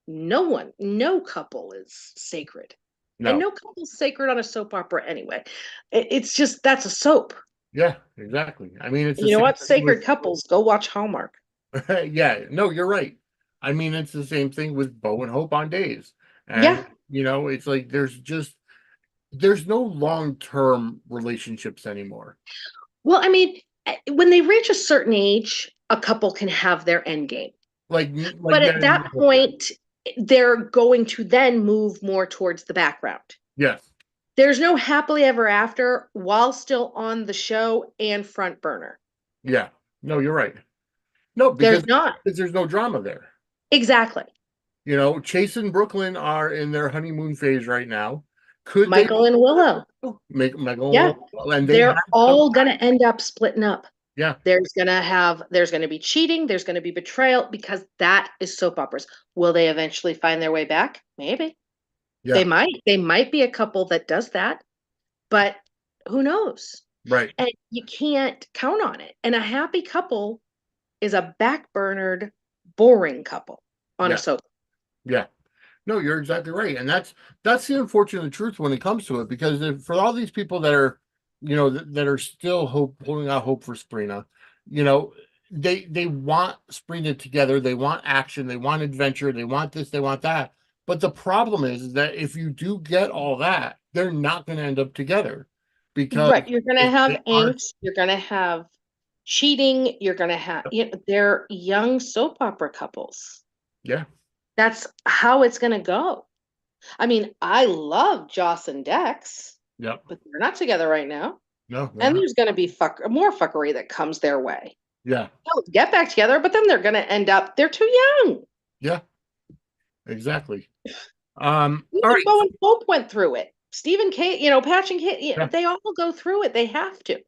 S3: no couple is sacred.
S1: No.
S3: And no couple's sacred on a soap opera anyway. It's just, that's a soap.
S1: Yeah, exactly. I mean, it's
S3: You know what? Sacred couples, go watch Hallmark.
S1: Yeah, no, you're right. I mean, it's the same thing with Bo and Hope on Days. And,
S3: Yeah.
S1: you know, it's like there's no long-term relationships anymore.
S3: Well, I mean, when they reach a certain age, a couple can have their end game. But at that point, they're going to then move more towards the background.
S1: Yes.
S3: There's no happily ever after while still on the show and front burner.
S1: Yeah. No, you're right. No, because there's no drama there.
S3: Exactly.
S1: You know, Chase and Brooklyn are in their honeymoon phase right now.
S3: Michael and Willow.
S1: Michael,
S3: yeah.
S1: And
S3: they're all going to end up splitting up.
S1: Yeah.
S3: There's going to be cheating. There's going to be betrayal because that is soap operas. Will they eventually find their way back? Maybe. Yeah. They might be a couple that does that, but who knows?
S1: Right.
S3: And you can't count on it. And a happy couple is a backburnered, boring couple on a soap.
S1: Yeah. No, you're exactly right. And that's the unfortunate truth when it comes to it, because for all these people that are, you know, that are still holding out hope for Sabrina, you know, they want Sabrina together. They want action. They want adventure. They want this. They want that. But the problem is that if you do get all that, they're not going to end up together, because
S3: you're going to have angst. You're going to have cheating. You're going to have, they're young soap opera couples.
S1: Yeah.
S3: That's how it's going to go. I mean, I love Joss and Dex.
S1: Yep.
S3: But they're not together right now.
S1: No.
S3: And there's going to be more fuckery that comes their way.
S1: Yeah.
S3: They'll get back together, but then they're going to end up, they're too young.
S1: Yeah. Exactly. All
S3: right. Bo and Hope went through it. Stephen Kate, Patch and Kate, they all go through it. They have to.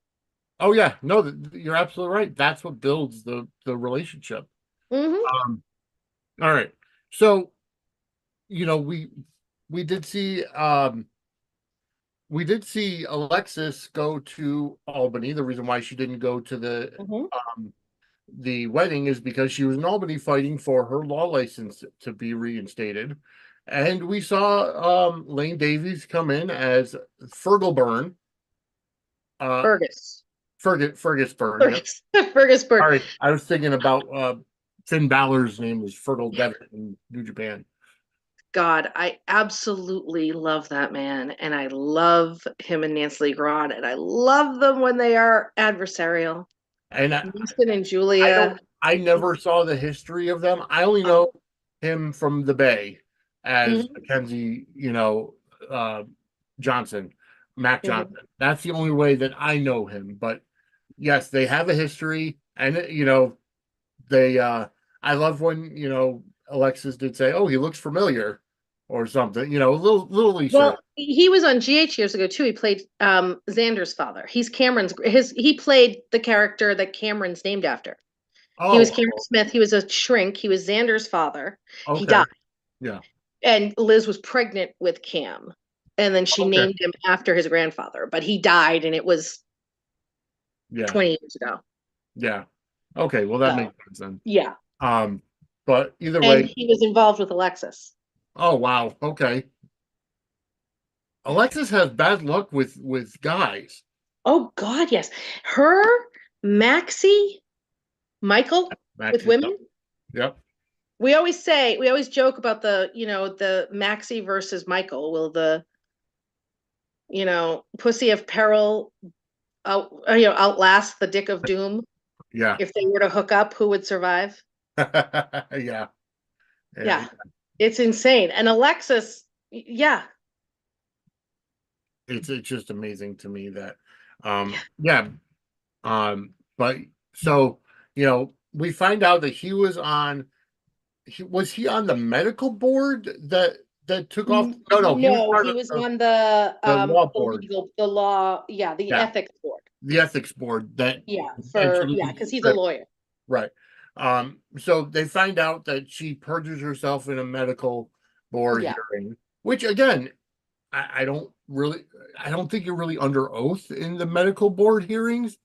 S1: Oh yeah, no, you're absolutely right. That's what builds the relationship.
S3: Mm-hmm.
S1: All right, so we did see Alexis go to Albany. The reason why she didn't go to the wedding is because she was in Albany fighting for her law license to be reinstated. And we saw Lane Davies come in as Fergalburn.
S3: Fergus Burn.
S1: Fergus Burn. Sorry, I was thinking about Finn Balor's name was Fergal Devitt in New Japan.
S3: God, I absolutely love that man, and I love him and Nancy Lee Grod, and I love them when they are adversarial.
S1: And
S3: Winston and Julia.
S1: I never saw the history of them. I only know him from the Bay as Mackenzie, Johnson, Mac Johnson. That's the only way that I know him. But yes, they have a history, and they. I love when Alexis did say, "Oh, he looks familiar," or something. A little Lisa.
S3: Well, he was on GH years ago too. He played Xander's father. He's Cameron's. He played the character that Cameron's named after. Oh, he was Cameron Smith. He was a shrink. He was Xander's father. Okay. He died.
S1: Yeah.
S3: And Liz was pregnant with Cam, and then she named him after his grandfather. But he died, and it was 20 years ago.
S1: Yeah. Okay. Well, that makes sense then.
S3: Yeah.
S1: But either way,
S3: and he was involved with Alexis.
S1: Oh wow. Okay. Alexis has bad luck with guys.
S3: Oh God, yes. Her, Maxie, Michael with women.
S1: Yep.
S3: We always joke about the Maxie versus Michael. Will the pussy of peril outlast the dick of doom?
S1: Yeah.
S3: If they were to hook up, who would survive?
S1: Yeah.
S3: It's insane. And Alexis, yeah.
S1: It's just amazing to me that but so we find out that he was on. Was he on the medical board that took off? No, he was
S3: No,
S1: part
S3: he
S1: of
S3: was on the
S1: law board.
S3: the law, yeah, the
S1: Yeah.
S3: ethics board.
S1: The ethics board that
S3: Yeah,
S1: essentially
S3: because he's a lawyer.
S1: right. So they find out that she perjures herself in a medical board
S3: Yeah.
S1: hearing, which again, I don't think you're really under oath in the medical board hearings,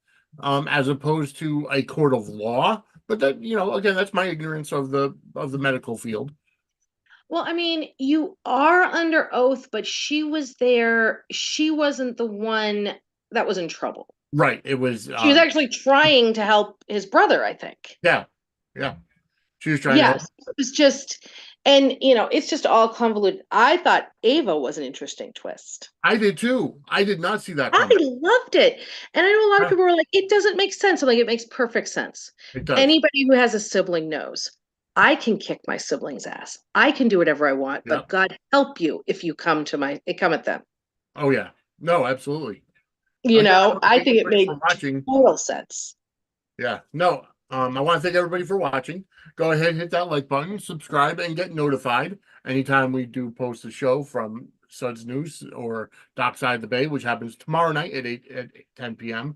S1: as opposed to a court of law. But that, again, that's my ignorance of the medical field.
S3: Well, I mean, you are under oath, but she was there. She wasn't the one that was in trouble.
S1: Right. It was.
S3: She was actually trying to help his brother, I think.
S1: Yeah. She was trying to help.
S3: Yes, it was just, and it's just all convoluted. I thought Ava was an interesting twist.
S1: I did too. I did not see that
S3: I
S1: coming.
S3: loved it. And I know a lot of
S1: Yeah.
S3: people were like, it doesn't make sense. I'm like, it makes perfect sense.
S1: It does.
S3: Anybody who has a sibling knows I can kick my sibling's ass. I can do whatever I want,
S1: Yeah.
S3: but God help you if you come at them.
S1: Oh yeah. No, absolutely.
S3: I think it made
S1: watching.
S3: total sense.
S1: Yeah. No. I want to thank everybody for watching. Go ahead and hit that like button, subscribe, and get notified anytime we do post a show from Suds News or Dockside the Bay, which happens tomorrow night at 10 p.m.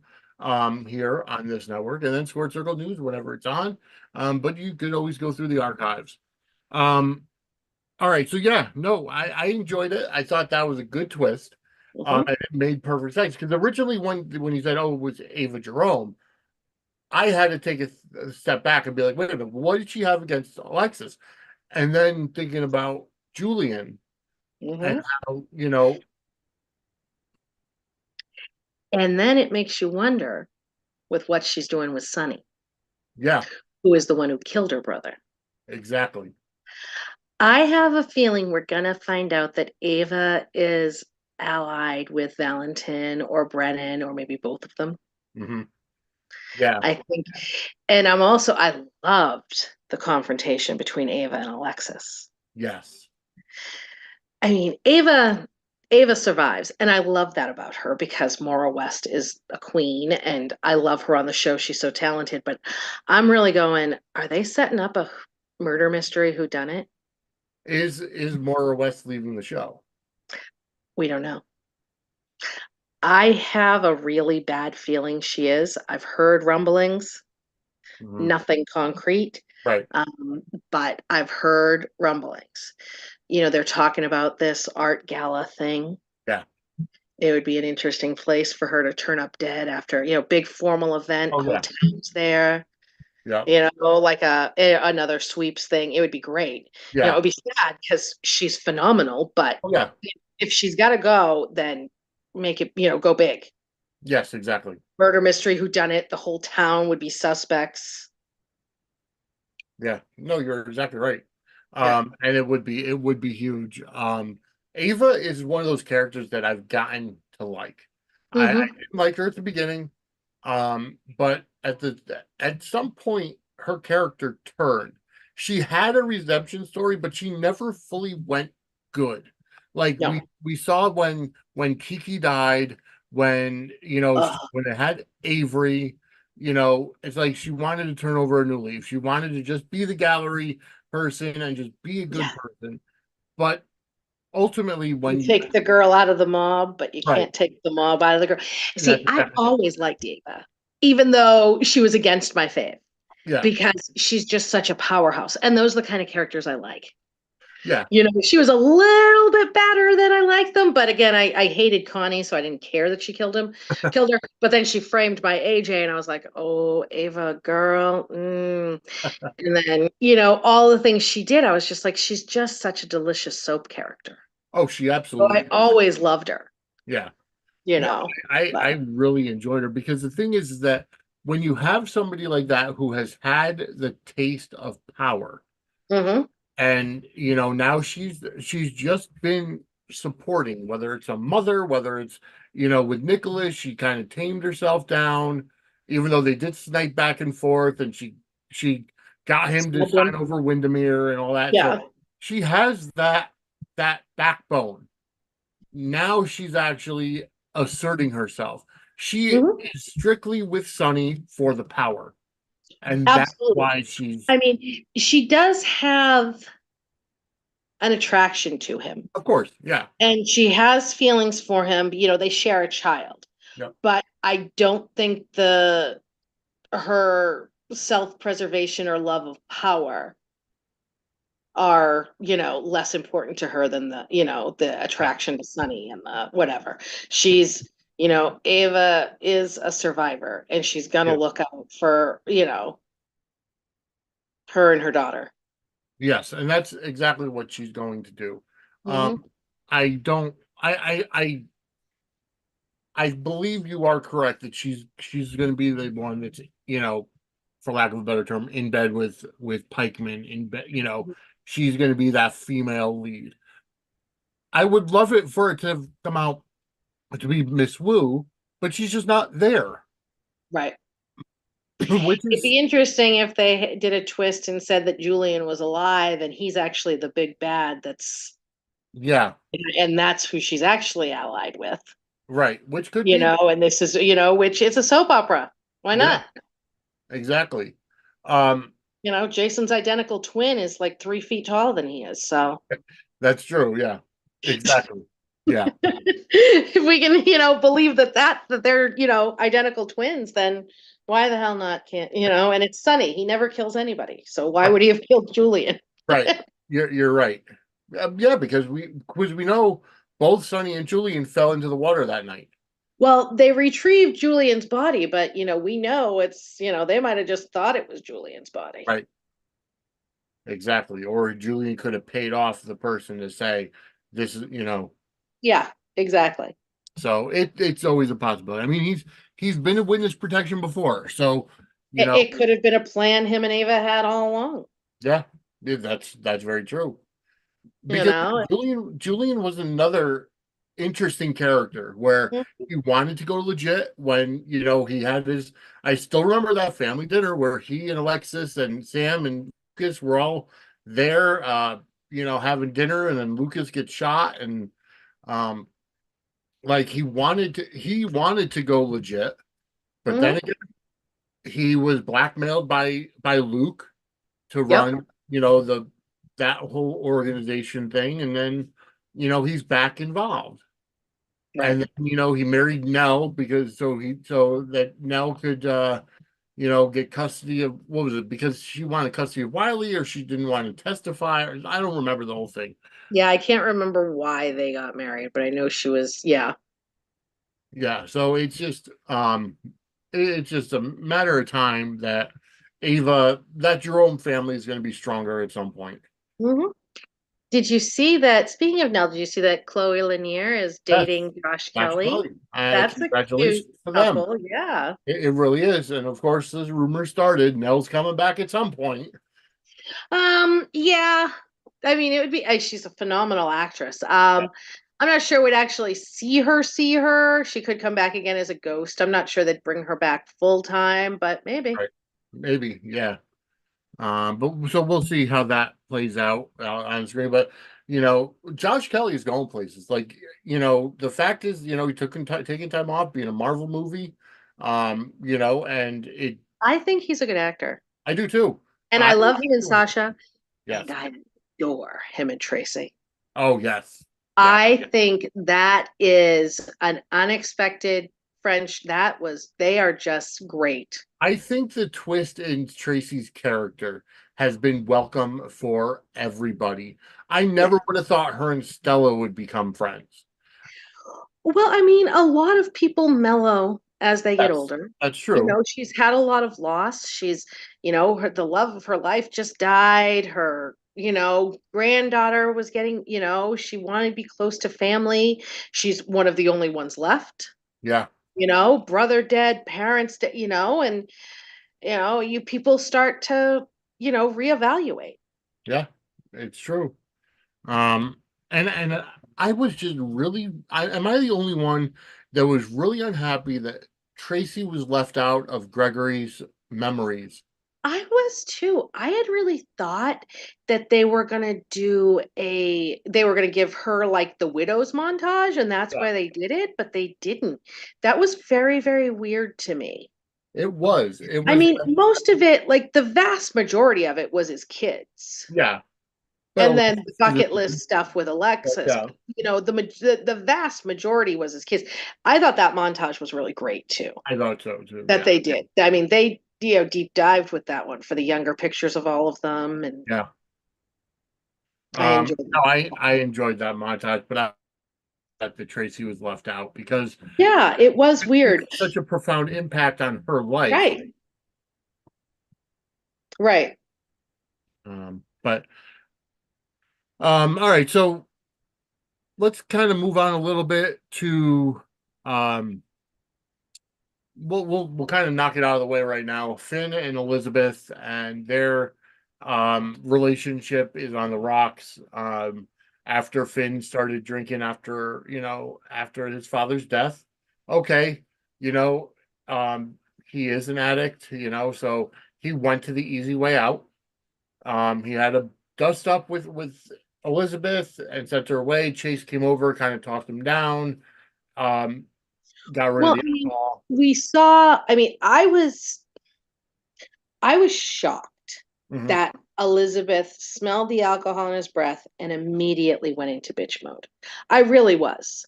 S1: Here on this network, and then Squirt Circle News whenever it's on. But you could always go through the archives. All right. So yeah, no, I enjoyed it. I thought that was a good twist. And it made perfect sense because originally when you said, "Oh, it was Ava Jerome," I had to take a step back and be like, "Wait a minute, what did she have against Alexis?" And then thinking about Julian and how
S3: and then it makes you wonder with what she's doing with Sonny.
S1: Yeah,
S3: who is the one who killed her brother.
S1: Exactly.
S3: I have a feeling we're gonna find out that Ava is allied with Valentin or Brennan or maybe both of them.
S1: Yeah.
S3: I think, and I loved the confrontation between Ava and Alexis.
S1: Yes.
S3: I mean, Ava survives, and I love that about her because Maura West is a queen, and I love her on the show. She's so talented, but I'm really going, are they setting up a murder mystery whodunit?
S1: Is Maura West leaving the show?
S3: We don't know. I have a really bad feeling she is. I've heard rumblings, nothing concrete.
S1: Right.
S3: But I've heard rumblings. They're talking about this art gala thing.
S1: Yeah.
S3: It would be an interesting place for her to turn up dead after, big formal event,
S1: Oh,
S3: whole
S1: yeah.
S3: town's there.
S1: Yeah.
S3: Like another sweeps thing. It would be great.
S1: Yeah.
S3: It would be sad because she's phenomenal, but
S1: Oh, yeah.
S3: if she's got to go, then make it, go big.
S1: Yes, exactly.
S3: Murder mystery, whodunit, the whole town would be suspects.
S1: Yeah. No, you're exactly right.
S3: Yeah.
S1: And it would be huge. Ava is one of those characters that I've gotten to like. I didn't like her at the beginning. But at some point her character turned. She had a redemption story, but she never fully went good. Like
S3: No.
S1: we saw when Kiki died, when when it had Avery, it's like she wanted to turn over a new leaf. She wanted to just be the gallery person and just be a good person. But ultimately, when
S3: you take the girl out of the mob, but you can't take the mob out of the girl. See, I always liked Ava, even though she was against my fave.
S1: Yeah.
S3: Because she's just such a powerhouse. And those are the kind of characters I like.
S1: Yeah.
S3: She was a little bit better than I liked them. But again, I hated Connie, so I didn't care that she killed her. But then she framed my AJ, and I was like, oh, Ava, girl. And then, all the things she did, I was just like, she's just such a delicious soap character.
S1: Oh, she absolutely.
S3: So I always loved her.
S1: Yeah.
S3: I
S1: really enjoyed her because the thing is that when you have somebody like that who has had the taste of power, and now she's just been supporting, whether it's a mother, whether it's with Nicholas, she kind of tamed herself down, even though they did snipe back and forth, and she got him to sign over Windermere and all that.
S3: Yeah.
S1: So she has that backbone. Now she's actually asserting herself. She is strictly with Sonny for the power. And that's
S3: Absolutely.
S1: why she's,
S3: I mean, she does have an attraction to him,
S1: of course, yeah.
S3: and she has feelings for him. You know, they share a child,
S1: Yep.
S3: but I don't think the her self-preservation or love of power are, you know, less important to her than the, you know, the
S1: Yeah.
S3: attraction to Sonny and the whatever. She's, you know, Ava is a survivor, and she's gonna
S1: Yeah.
S3: look out for, you know, her and her daughter.
S1: Yes, and that's exactly what she's going to do.
S3: Hmm.
S1: I don't I believe you are correct that she's going to be the one that's, for lack of a better term, in bed with Pikeman, in bed, she's going to be that female lead. I would love it for it to have come out to be Miss Wu, but she's just not there.
S3: Right.
S1: Which
S3: It'd
S1: is,
S3: be interesting if they did a twist and said that Julian was alive and he's actually the big bad that's,
S1: yeah,
S3: and that's who she's actually allied with,
S1: right. Which could
S3: you
S1: be,
S3: know, and this is, you know, which is a soap opera. Why
S1: yeah,
S3: not?
S1: exactly. Um,
S3: You know, Jason's identical twin is like 3 feet taller than he is. So
S1: that's true. Yeah, exactly. Yeah,
S3: if we can, you know, believe that they're, you know, identical twins, then why the hell not can't, you know, and it's Sonny. He never kills anybody. So why
S1: right,
S3: would he have killed Julian?
S1: right. You're right. Yeah, because we know both Sonny and Julian fell into the water that night.
S3: Well, they retrieved Julian's body, but you know, we know it's, you know, they might have just thought it was Julian's body.
S1: Right. Exactly. Or Julian could have paid off the person to say this is,
S3: Yeah, exactly.
S1: so it's always a possibility. I mean, he's been in witness protection before. So,
S3: It could have been a plan him and Ava had all along,
S1: yeah, that's very true.
S3: you
S1: Because
S3: know.
S1: Julian was another interesting character where he wanted to go legit when, he had his, I still remember that family dinner where he and Alexis and Sam and Lucas were all there, having dinner, and then Lucas gets shot, and um like he wanted to go legit, but then
S3: Mhm.
S1: again, he was blackmailed by Luke to
S3: Yep.
S1: run, that whole organization thing, and then, he's back involved.
S3: Right.
S1: And then, he married Nell because so that Nell could get custody of, what was it? Because she wanted custody of Wiley, or she didn't want to testify, or I don't remember the whole thing.
S3: Yeah, I can't remember why they got married, but I know she was, yeah.
S1: Yeah, so it's just a matter of time that that Jerome family is going to be stronger at some point.
S3: Hmm. Did you see that? Speaking of Nell, did you see that Chloe Lanier is
S1: Yes,
S3: dating Josh
S1: that's
S3: Kelly?
S1: fine.
S3: That's a cute
S1: Congratulations to them.
S3: couple. Yeah.
S1: It really is. And of course, the rumor started Nell's coming back at some point.
S3: Yeah. I mean, it would be, she's a phenomenal actress.
S1: Yeah,
S3: I'm not sure we'd actually see her. She could come back again as a ghost. I'm not sure they'd bring her back full time, but maybe.
S1: right. Maybe, yeah. But so we'll see how that plays out on screen. But Josh Kelly is going places. Like, the fact is, he took taking time off being a Marvel movie. And
S3: I think he's a good actor.
S1: I do too.
S3: And
S1: I
S3: I love him and Sasha.
S1: Yes.
S3: And I adore him and Tracy.
S1: Oh, yes. Yeah.
S3: I think that is an unexpected French. They are just great.
S1: I think the twist in Tracy's character has been welcome for everybody. I
S3: Yeah.
S1: never would have thought her and Stella would become friends.
S3: Well, I mean, a lot of people mellow as they get
S1: That's
S3: older.
S1: that's
S3: You
S1: true.
S3: know, she's had a lot of loss. She's, you know, the love of her life just died. Her, you know, granddaughter was getting, you know, she wanted to be close to family. She's one of the only ones left.
S1: Yeah.
S3: You know, brother dead, parents dead, you know, and you people start to, reevaluate.
S1: Yeah. It's true. Um, and I was just really, am I the only one that was really unhappy that Tracy was left out of Gregory's memories?
S3: I was too. I had really thought that they were gonna give her like the widow's montage, and that's
S1: Yeah.
S3: why they did it, but they didn't. That was very, very weird to me.
S1: It was. It was.
S3: I mean, most of it, like the vast majority of it was his kids.
S1: Yeah.
S3: And
S1: Well,
S3: then the bucket list stuff with Alexis,
S1: yeah,
S3: you know, the vast majority was his kids. I thought that montage was really great too,
S1: I thought so too.
S3: that
S1: Yeah.
S3: they did. I mean, they, you know, deep dived with that one for the younger pictures of all of them. And
S1: Yeah.
S3: I enjoyed
S1: No,
S3: it.
S1: I enjoyed that montage, but I that the Tracy was left out because
S3: Yeah, it was weird.
S1: it's such a profound impact on her life.
S3: Right. Right.
S1: But all right, so let's kind of move on a little bit to um we'll kind of knock it out of the way right now. Finn and Elizabeth and their relationship is on the rocks. After Finn started drinking after, after his father's death. Okay, you know, he is an addict, so he went to the easy way out. He had to dust up with Elizabeth and sent her away. Chase came over, kind of talked him down. Um, got rid
S3: Well,
S1: of
S3: I
S1: the
S3: mean,
S1: alcohol.
S3: we saw, I mean, I was shocked
S1: Mhm.
S3: that Elizabeth smelled the alcohol in his breath and immediately went into bitch mode. I really was.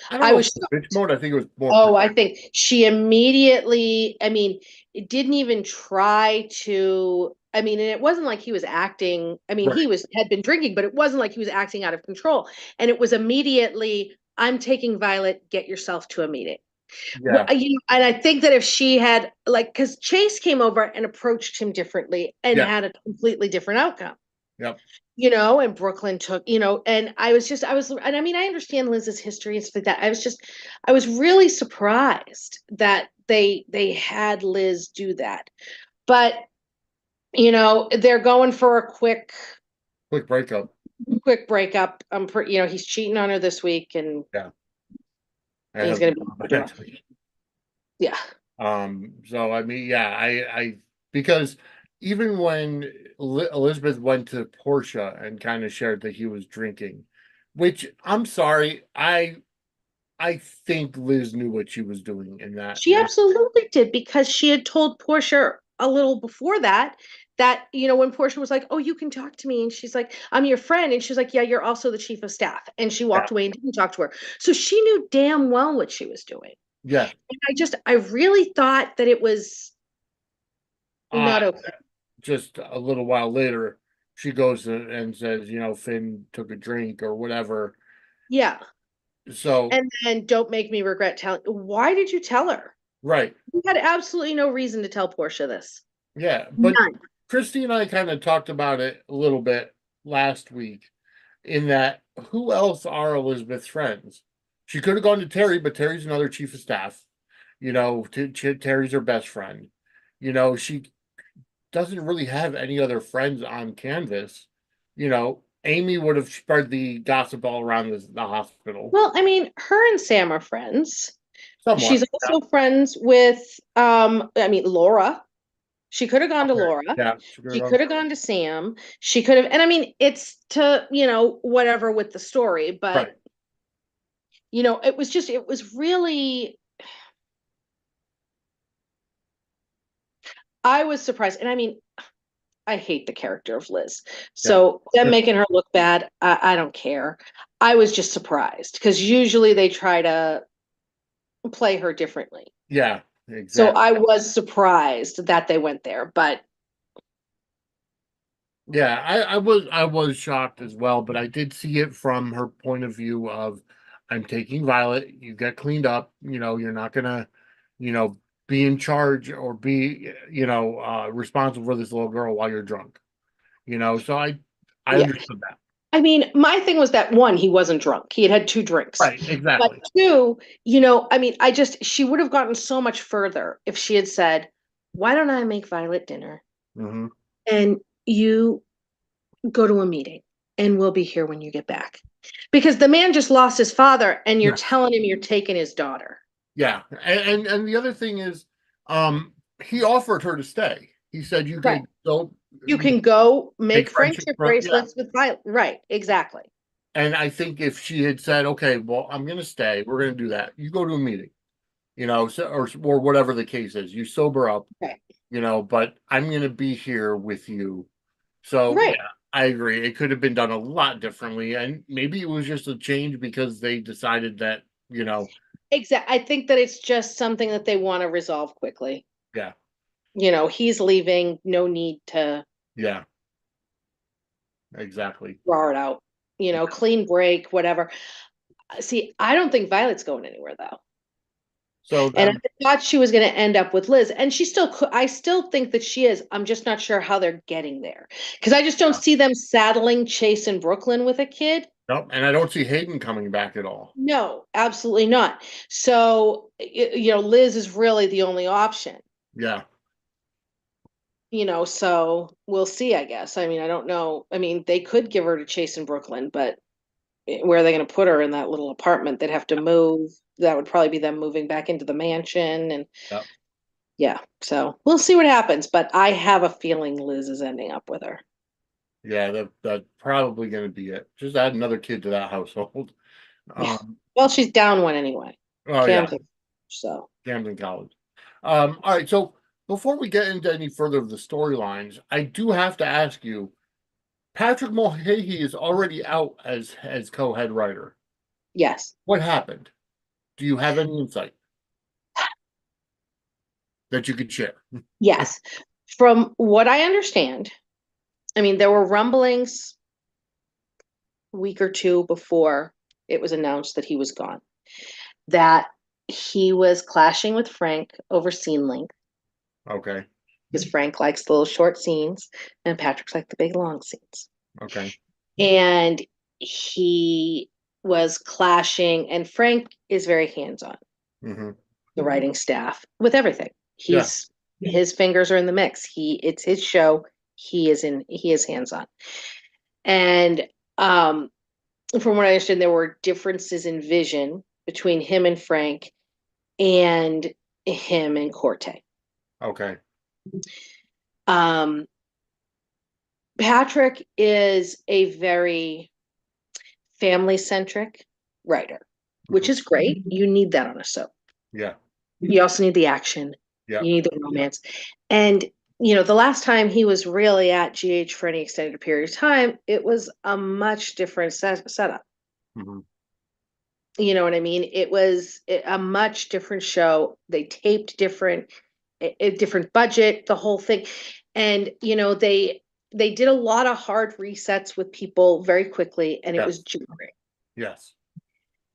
S1: I don't
S3: I
S1: know
S3: was
S1: if it was bitch mode. I think it was more.
S3: Oh, I think she immediately, I mean, it didn't even try to, I mean, and it wasn't like he was acting, I mean,
S1: Right.
S3: had been drinking, but it wasn't like he was acting out of control. And it was immediately, I'm taking Violet, get yourself to a meeting.
S1: Yeah.
S3: And I think that if she had, like, because Chase came over and approached him differently and
S1: Yeah.
S3: had a completely different outcome,
S1: Yep.
S3: and Brooklyn took, and and I mean, I understand Liz's history and stuff like that. I was really surprised that they had Liz do that. But, they're going for a
S1: Quick breakup.
S3: quick breakup. He's cheating on her this week and
S1: Yeah. I
S3: he's
S1: have
S3: going to be,
S1: actually.
S3: yeah.
S1: So I mean, yeah, I because even when Elizabeth went to Portia and kind of shared that he was drinking, which I'm sorry, I think Liz knew what she was doing in that.
S3: She absolutely did, because she had told Portia a little before that, when Portia was like, "Oh, you can talk to me," and she's like, "I'm your friend," and she's like, "Yeah, you're also the chief of staff," and she
S1: Yeah.
S3: walked away and didn't talk to her. So she knew damn well what she was doing.
S1: Yeah.
S3: And I really thought that it was
S1: Uh,
S3: not okay.
S1: just a little while later, she goes and says, Finn took a drink or whatever.
S3: Yeah.
S1: So,
S3: And then don't make me regret telling. Why did you tell her?
S1: right.
S3: You had absolutely no reason to tell Portia this.
S1: Yeah. But
S3: None.
S1: Christy and I kind of talked about it a little bit last week in that who else are Elizabeth's friends? She could have gone to Terry, but Terry's another chief of staff. Terry's her best friend. She doesn't really have any other friends on canvas. Amy would have spread the gossip all around the hospital.
S3: Well, I mean, her and Sam are friends.
S1: Somewhat.
S3: She's also friends with, I mean, Laura. She could have gone to Laura.
S1: Yeah.
S3: She could have gone to Sam. She could have, and I mean, it's to, whatever with the story, but,
S1: Right.
S3: it was really, I was surprised. And I mean, I hate the character of Liz. So them making her look bad, I don't care. I was just surprised because usually they try to play her differently.
S1: Yeah, exactly.
S3: So I was surprised that they went there, but
S1: yeah, I was shocked as well, but I did see it from her point of view of I'm taking Violet, you get cleaned up, you're not gonna, be in charge or be, responsible for this little girl while you're drunk. So I
S3: yeah.
S1: understood that.
S3: I mean, my thing was that one, he wasn't drunk. He had 2 drinks.
S1: Right,
S3: But
S1: exactly.
S3: 2, I mean, she would have gotten so much further if she had said, "Why don't I make Violet dinner
S1: Hmm.
S3: and you go to a meeting and we'll be here when you get back?" Because the man just lost his father and you're
S1: Yeah.
S3: telling him you're taking his daughter.
S1: Yeah. And the other thing is, he offered her to stay. He said you
S3: Right.
S1: could go
S3: You can go make
S1: friendship
S3: friendship
S1: yeah.
S3: bracelets with Violet. Right, exactly.
S1: And I think if she had said, okay, well, I'm going to stay, we're going to do that, you go to a meeting. you know, so, or whatever the case is. You sober up,
S3: Right.
S1: you know, but I'm going to be here with you. So
S3: Right.
S1: yeah, I agree. It could have been done a lot differently, and maybe it was just a change because they decided that, you know,
S3: Exactly. I think that it's just something that they want to resolve quickly.
S1: yeah,
S3: You know, he's leaving, no need to
S1: yeah, exactly.
S3: draw it out. You know, clean break, whatever. See, I don't think Violet's going anywhere though.
S1: So
S3: And
S1: then,
S3: I thought she was going to end up with Liz, and she still could. I still think that she is. I'm just not sure how they're getting there because I just don't see them saddling Chase in Brooklyn with a kid.
S1: nope, and I don't see Hayden coming back at all.
S3: No, absolutely not. So, you know, Liz is really the only option.
S1: Yeah,
S3: You know, so we'll see, I guess. I mean, I don't know. I mean, they could give her to Chase in Brooklyn, but where are they going to put her in that little apartment? They'd have to move. That would probably be them moving back into the mansion. And
S1: yeah,
S3: yeah, so we'll see what happens. But I have a feeling Liz is ending up with her.
S1: yeah. That's probably going to be it. Just add another kid to that household.
S3: Yeah.
S1: Um,
S3: Well, she's down one anyway.
S1: oh yeah,
S3: Camden. So,
S1: Camden College. All right. So before we get into any further of the storylines, I do have to ask you, Patrick Mulcahy is already out as co-head writer.
S3: yes.
S1: What happened? Do you have any insight that you could share?
S3: Yes. From what I understand, I mean, there were rumblings a week or two before it was announced that he was gone, that he was clashing with Frank over scene length
S1: Okay.
S3: because Frank likes the little short scenes and Patrick's like the big long scenes.
S1: Okay.
S3: And he was clashing, and Frank is very hands-on,
S1: Mm-hmm.
S3: the writing staff, with everything.
S1: Yeah.
S3: His fingers are in the mix. It's his show. He is hands-on. And from what I understand, there were differences in vision between him and Frank and him and Corte.
S1: Okay.
S3: Um, Patrick is a very family centric writer, which is great. You need that on a soap.
S1: Yeah.
S3: You also need the action.
S1: Yeah.
S3: You need the romance. And, you know, the last time he was really at GH for any extended period of time, it was a much different setup.
S1: Mm-hmm.
S3: You know what I mean? It was a much different show. They taped different, a different budget, the whole thing. And, you know, they did a lot of hard resets with people very quickly, and it was
S1: Yes.
S3: jarring.
S1: Yes.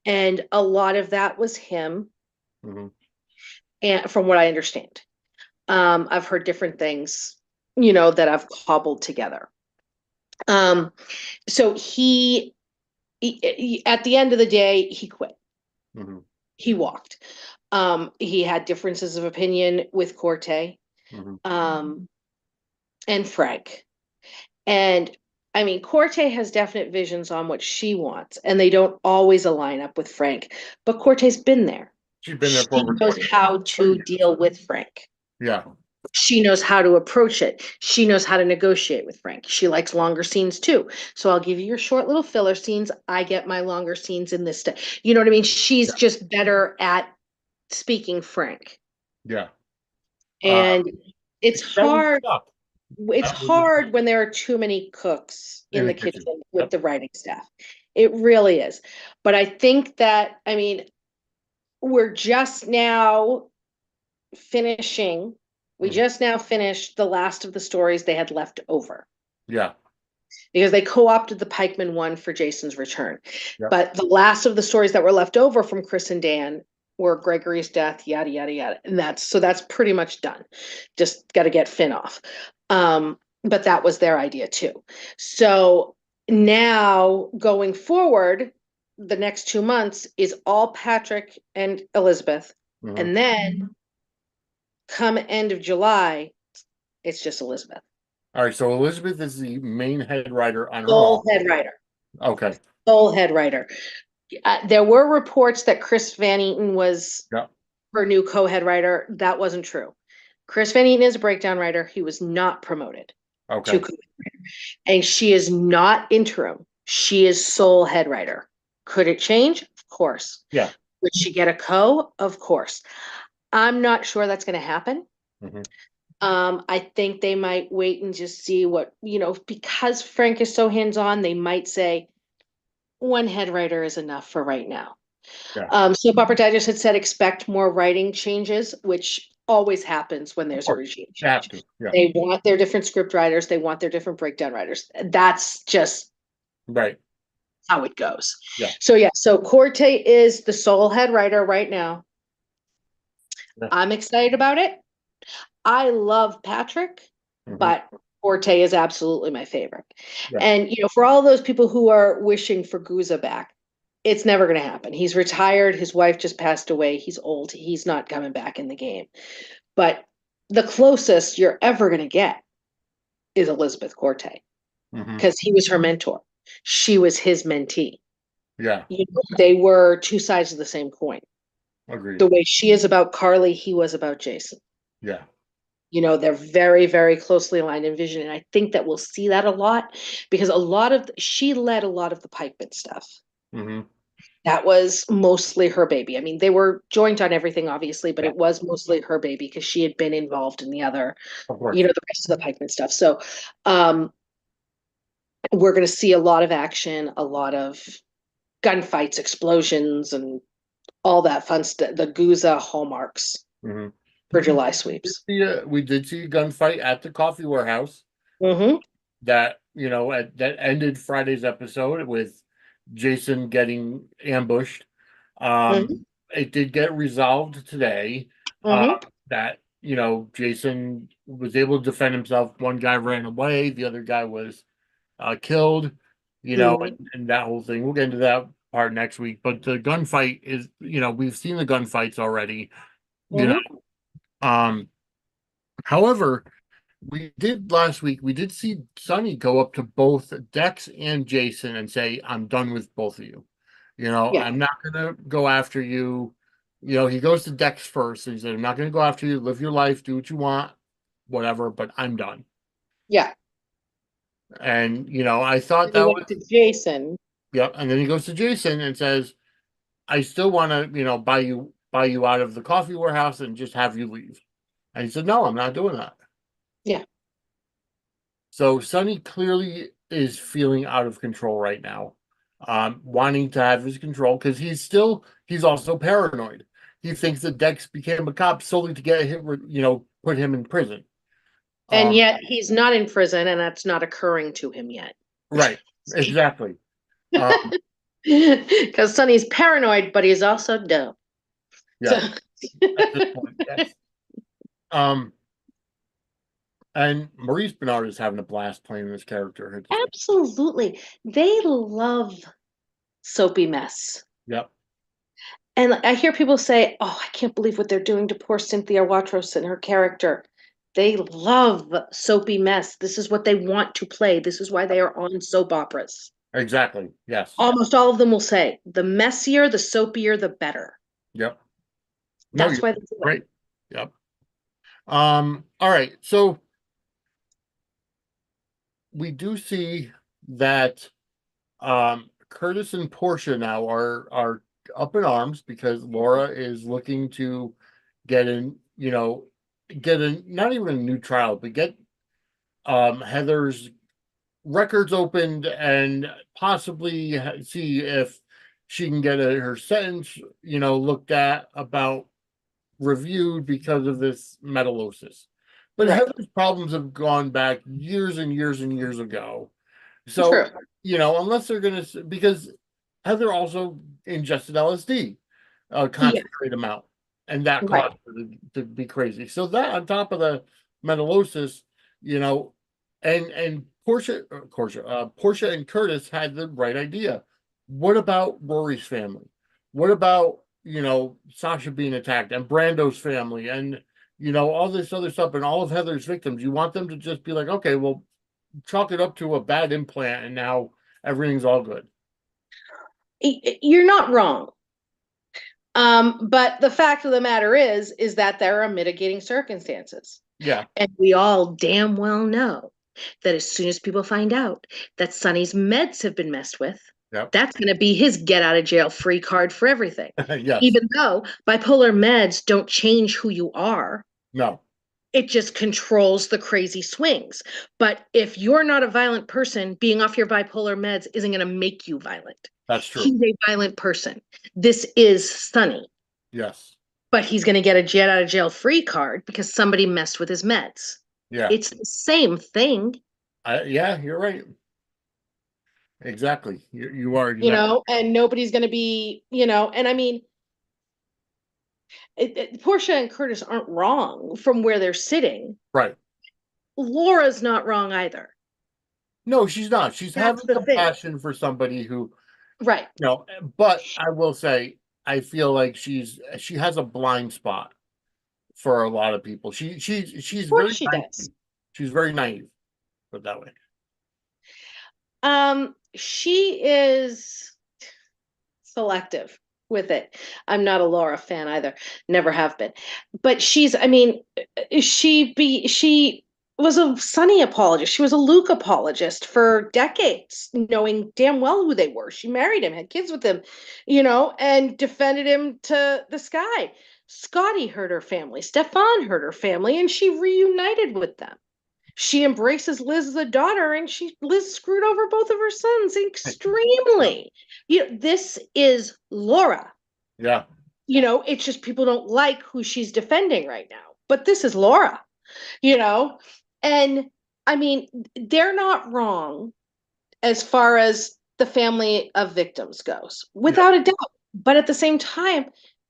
S3: And a lot of that was him,
S1: Mm-hmm.
S3: and from what I understand. I've heard different things, you know, that I've cobbled together. So he at the end of the day, he quit.
S1: Mm-hmm.
S3: He walked. He had differences of opinion with Corte,
S1: Mm-hmm.
S3: and Frank. And I mean, Corte has definite visions on what she wants, and they don't always align up with Frank. But Corte's been there.
S1: She's been there
S3: She
S1: for over
S3: knows
S1: 20
S3: how to
S1: years.
S3: deal with Frank.
S1: Yeah.
S3: She knows how to approach it. She knows how to negotiate with Frank. She likes longer scenes too. So I'll give you your short little filler scenes. I get my longer scenes in this stuff. You know what I mean? She's just better at speaking Frank.
S1: Yeah.
S3: And it's hard. It's
S1: That was
S3: hard when there are too many cooks in the kitchen with
S1: Yep.
S3: the writing staff. It really is. But I think that, I mean, we're just now finishing. We just now finished the last of the stories they had left over.
S1: Yeah.
S3: Because they co-opted the Pikeman one for Jason's return.
S1: Yep.
S3: But the last of the stories that were left over from Chris and Dan were Gregory's death, yada yada yada. And that's pretty much done. Just got to get Finn off. But that was their idea too. So now going forward, the next 2 months is all Patrick and Elizabeth.
S1: Mm-hmm.
S3: And then come end of July, it's just Elizabeth.
S1: All right. So Elizabeth is the main head writer on her
S3: Sole
S1: own.
S3: head writer.
S1: Okay.
S3: Sole head writer. There were reports that Chris Van Eaton was her new co-head writer. That wasn't true. Chris Van Eaton is a breakdown writer. He was not promoted to co-head writer. And she is not interim. She is sole head writer. Could it change? Of course.
S1: Yeah.
S3: Would she get a co? Of course. I'm not sure that's going to happen.
S1: Mhm.
S3: I think they might wait and just see what, because Frank is so hands-on, they might say one head writer is enough for right now.
S1: Yeah.
S3: Soap Opera Digest had said expect more writing changes, which always happens when there's a
S1: course.
S3: regime
S1: You have
S3: change.
S1: to. Yeah.
S3: They want their different script writers, they want their different breakdown writers. That's just
S1: Right.
S3: how it goes.
S1: Yeah.
S3: So Corte is the sole head writer right now.
S1: Yeah.
S3: I'm excited about it. I love Patrick,
S1: Mhm.
S3: but Corte is absolutely my favorite.
S1: Yeah.
S3: And for all those people who are wishing for Guza back, it's never going to happen. He's retired. His wife just passed away. He's old. He's not coming back in the game. But the closest you're ever going to get is Elizabeth Corte,
S1: Mhm.
S3: because he was her mentor. She was his mentee.
S1: Yeah.
S3: They were two sides of the same coin.
S1: Agreed.
S3: The way she is about Carly, he was about Jason.
S1: Yeah.
S3: They're very, very closely aligned in vision. And I think that we'll see that a lot, because she led a lot of the Pikeman stuff.
S1: Hmm.
S3: That was mostly her baby. I mean, they were joint on everything, obviously, but it was mostly her baby because she had been involved in the other,
S1: Of course.
S3: the rest of the Pikeman stuff. So we're going to see a lot of action, a lot of gunfights, explosions, and all that fun stuff. The Guza hallmarks
S1: Mhm.
S3: for July sweeps.
S1: Yeah, we did see a gunfight at the coffee warehouse
S3: Mm-hmm.
S1: that that ended Friday's episode with Jason getting ambushed.
S3: Mhm.
S1: It did get resolved today.
S3: Mm-hmm.
S1: That Jason was able to defend himself. One guy ran away, the other guy was killed.
S3: Mhm.
S1: And that whole thing. We'll get into that part next week. But the gunfight is, we've seen the gunfights already. You know,
S3: Mhm.
S1: um, however, last week, we did see Sonny go up to both Dex and Jason and say, I'm done with both of you.
S3: Yeah.
S1: I'm not gonna go after you. He goes to Dex first and he said, I'm not gonna go after you, live your life, do what you want, whatever, but I'm done.
S3: Yeah.
S1: And I thought
S3: And he
S1: that
S3: went
S1: was,
S3: to Jason.
S1: yep. And then he goes to Jason and says, I still wanna, buy you out of the coffee warehouse and just have you leave. And he said, no, I'm not doing that.
S3: Yeah.
S1: So Sonny clearly is feeling out of control right now, wanting to have his control because he's also paranoid. He thinks that Dex became a cop solely to get him, put him in prison.
S3: And yet he's not in prison, and that's not occurring to him yet.
S1: Right, exactly. Um,
S3: Because Sonny's paranoid, but he's also dumb.
S1: yeah, at this point, yes. And Maurice Bernard is having a blast playing this character.
S3: Absolutely. They love soapy mess.
S1: Yep.
S3: And I hear people say, oh, I can't believe what they're doing to poor Cynthia Watros and her character. They love soapy mess. This is what they want to play. This is why they are on soap operas.
S1: Exactly. Yes.
S3: Almost all of them will say, the messier, the soapier, the better.
S1: Yep.
S3: That's why they do it.
S1: Great. Yep. All right. So we do see that Curtis and Portia now are up in arms because Laura is looking to get not even a new trial, but get Heather's records opened and possibly see if she can get her sentence, looked at, about reviewed because of this metallosis. But
S3: Right.
S1: Heather's problems have gone back years and years and years ago. So,
S3: True.
S1: unless they're going to, because Heather also ingested LSD, a concentrated amount, and that
S3: Right.
S1: caused her to be crazy. So that on top of the metallosis, and Portia and Curtis had the right idea. What about Rory's family? What about Sasha being attacked and Brando's family and all this other stuff and all of Heather's victims? You want them to just be like, okay, well, chalk it up to a bad implant and now everything's all good.
S3: You're not wrong. But the fact of the matter is that there are mitigating circumstances.
S1: Yeah.
S3: And we all damn well know that as soon as people find out that Sonny's meds have been messed with,
S1: Yep.
S3: That's going to be his get out of jail free card for everything.
S1: Yes.
S3: Even though bipolar meds don't change who you are,
S1: No.
S3: it just controls the crazy swings. But if you're not a violent person, being off your bipolar meds isn't going to make you violent.
S1: That's true.
S3: He's a violent person. This is Sonny.
S1: Yes.
S3: But he's going to get a get out of jail free card because somebody messed with his meds.
S1: Yeah.
S3: It's the same thing.
S1: Yeah, you're right. Exactly. You are.
S3: You know, and nobody's going to be, you know, and I mean, Portia and Curtis aren't wrong from where they're sitting.
S1: Right.
S3: Laura's not wrong either.
S1: No, she's not. She's
S3: That's
S1: having
S3: the thing.
S1: compassion for somebody who,
S3: Right.
S1: no, but I will say, I feel like she has a blind spot for a lot of people. She's
S3: Of
S1: very
S3: course she
S1: naive.
S3: does.
S1: She's very naive, put it that way.
S3: She is selective with it. I'm not a Laura fan either. Never have been. But she's, I mean, she was a Sonny apologist. She was a Luke apologist for decades, knowing damn well who they were. She married him, had kids with him, you know, and defended him to the sky. Scotty hurt her family. Stefan hurt her family, and she reunited with them. She embraces Liz as a daughter, and Liz screwed over both of her sons extremely. You know, this is Laura.
S1: Yeah.
S3: You know, it's just people don't like who she's defending right now. But this is Laura, you know? And I mean, they're not wrong as far as the family of victims goes, without a doubt. But at the same time,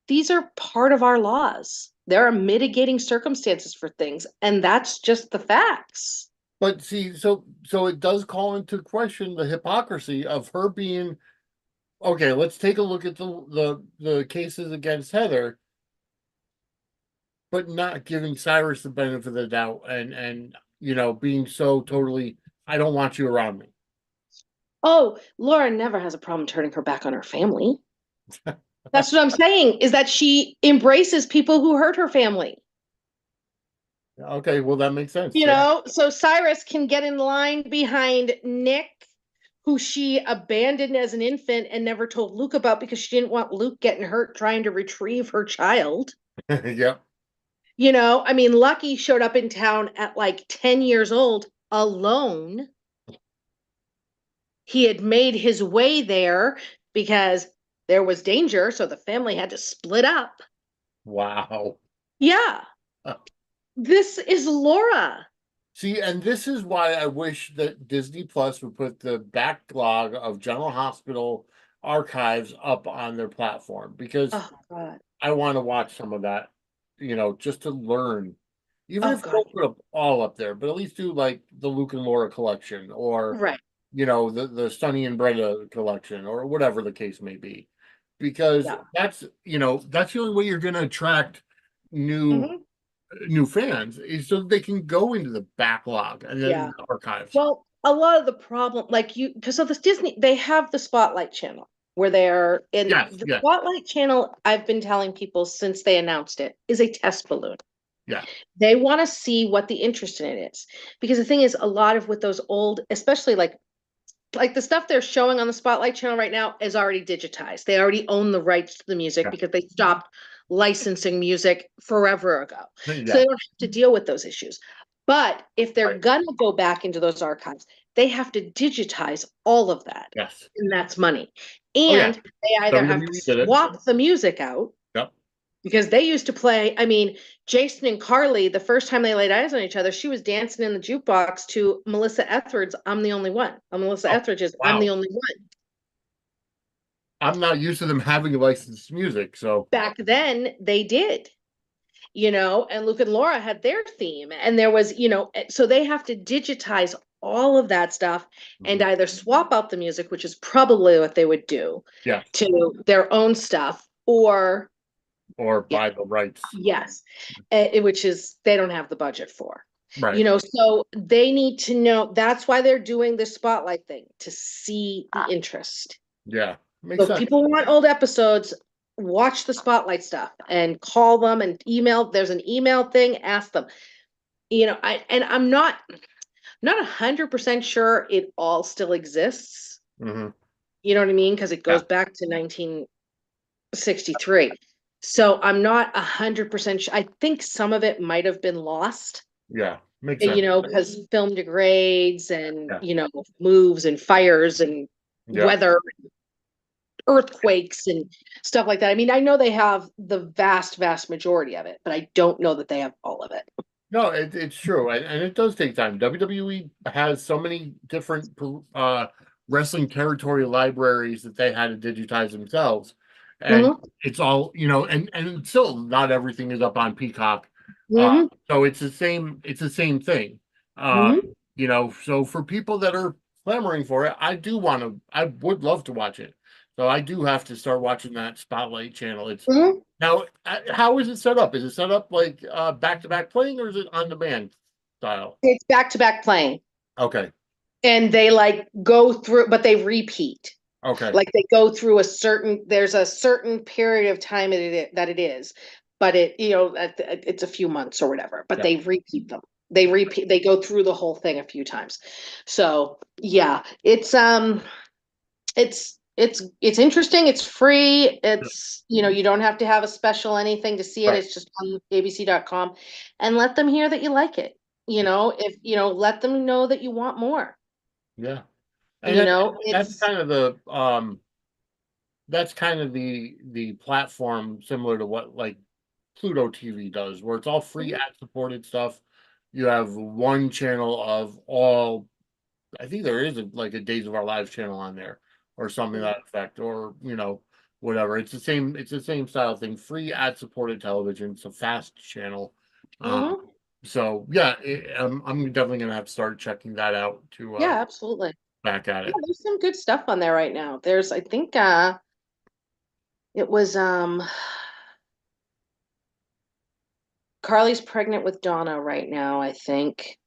S3: these are part of our laws. There are mitigating circumstances for things, and that's just the facts.
S1: But see, so it does call into question the hypocrisy of her being, okay, let's take a look at the cases against Heather, but not giving Cyrus the benefit of the doubt and you know, being so totally, I don't want you around me.
S3: Oh, Laura never has a problem turning her back on her family. That's what I'm saying, is that she embraces people who hurt her family.
S1: Okay, well, that makes sense.
S3: You know, so Cyrus can get in line behind Nick, who she abandoned as an infant and never told Luke about because she didn't want Luke getting hurt trying to retrieve her child.
S1: Yep.
S3: You know, I mean, Lucky showed up in town at like 10 years old alone. He had made his way there because there was danger, so the family had to split up.
S1: Wow.
S3: Yeah. This is Laura.
S1: See, and this is why I wish that Disney Plus would put the backlog of General Hospital archives up on their platform, because I want to watch some of that, you know, just to learn. Even if they don't put all up there, but at least do like the Luke and Laura collection, or you know, the Sonny and Brenda collection, or whatever the case may be. Because that's, you know, that's the only way you're gonna attract new fans, is so that they can go into the backlog and then the archives.
S3: Well, a lot of the problem, like because of this Disney, they have the Spotlight channel where they're in the Spotlight channel. I've been telling people since they announced it is a test balloon.
S1: Yeah.
S3: They want to see what the interest in it is, because the thing is, a lot of with those old, especially like the stuff they're showing on the Spotlight channel right now is already digitized. They already own the rights to the music because they stopped licensing music forever ago. So they don't have to deal with those issues. But if they're gonna go back into those archives, they have to digitize all of that.
S1: Yes.
S3: And that's money. And they either have to swap the music out.
S1: Yep.
S3: Because they used to play, I mean, Jason and Carly, the first time they laid eyes on each other, she was dancing in the jukebox to Melissa Etheridge's I'm the Only One. Melissa Etheridge's I'm the Only One.
S1: I'm not used to them having licensed music, so.
S3: Back then, they did. You know, and Luke and Laura had their theme, and there was, you know, so they have to digitize all of that stuff and either swap out the music, which is probably what they would do, to their own stuff, or
S1: buy the rights.
S3: Yes, which is they don't have the budget for.
S1: Right.
S3: You know, so they need to know. That's why they're doing the Spotlight thing, to see the interest.
S1: Yeah.
S3: So if people want old episodes, watch the Spotlight stuff and call them and email. There's an email thing, ask them. You know, I'm not 100% sure it all still exists. You know what I mean? Because it goes back to 1963. So I'm not 100% sure. I think some of it might have been lost,
S1: Yeah, makes sense.
S3: you know, because film degrades and,
S1: Yeah.
S3: you know, moves and fires and
S1: Yeah.
S3: weather, earthquakes and stuff like that. I mean, I know they have the vast majority of it, but I don't know that they have all of it.
S1: No, it's true, and it does take time. WWE has so many different wrestling territory libraries that they had to digitize themselves, and
S3: Mhm.
S1: it's all, you know, and still not everything is up on Peacock.
S3: Mhm.
S1: So it's the same. It's the same thing.
S3: Mhm.
S1: You know, so for people that are clamoring for it, I would love to watch it. So I do have to start watching that Spotlight channel. It's
S3: Mhm.
S1: now, how is it set up? Is it set up like back-to-back playing, or is it on demand style?
S3: It's back to back playing,
S1: Okay,
S3: and they like go through, but they repeat.
S1: okay,
S3: Like they go through there's a certain period of time that it is, but it's a few months or whatever, but
S1: yeah,
S3: they repeat them. They go through the whole thing a few times. So yeah, it's interesting. It's free. It's, you know, you don't have to have a special anything to see it.
S1: right,
S3: It's just on abc.com, and let them hear that you like it. You know, if you know, let them know that you want more.
S1: yeah, and
S3: You know,
S1: that's
S3: it's
S1: kind of the platform similar to what like Pluto TV does, where it's all free ad-supported stuff. You have one channel of all. I think there is like a Days of Our Lives channel on there, or something to that effect, or you know, whatever. It's the same. It's the same style thing. Free ad-supported television. It's a fast channel. Um,
S3: Mhm.
S1: so yeah, I'm definitely gonna have to start checking that out to
S3: Yeah, absolutely.
S1: back at
S3: Yeah,
S1: it.
S3: there's some good stuff on there right now. There's, I think, it was Carly's pregnant with Donna right now, I think.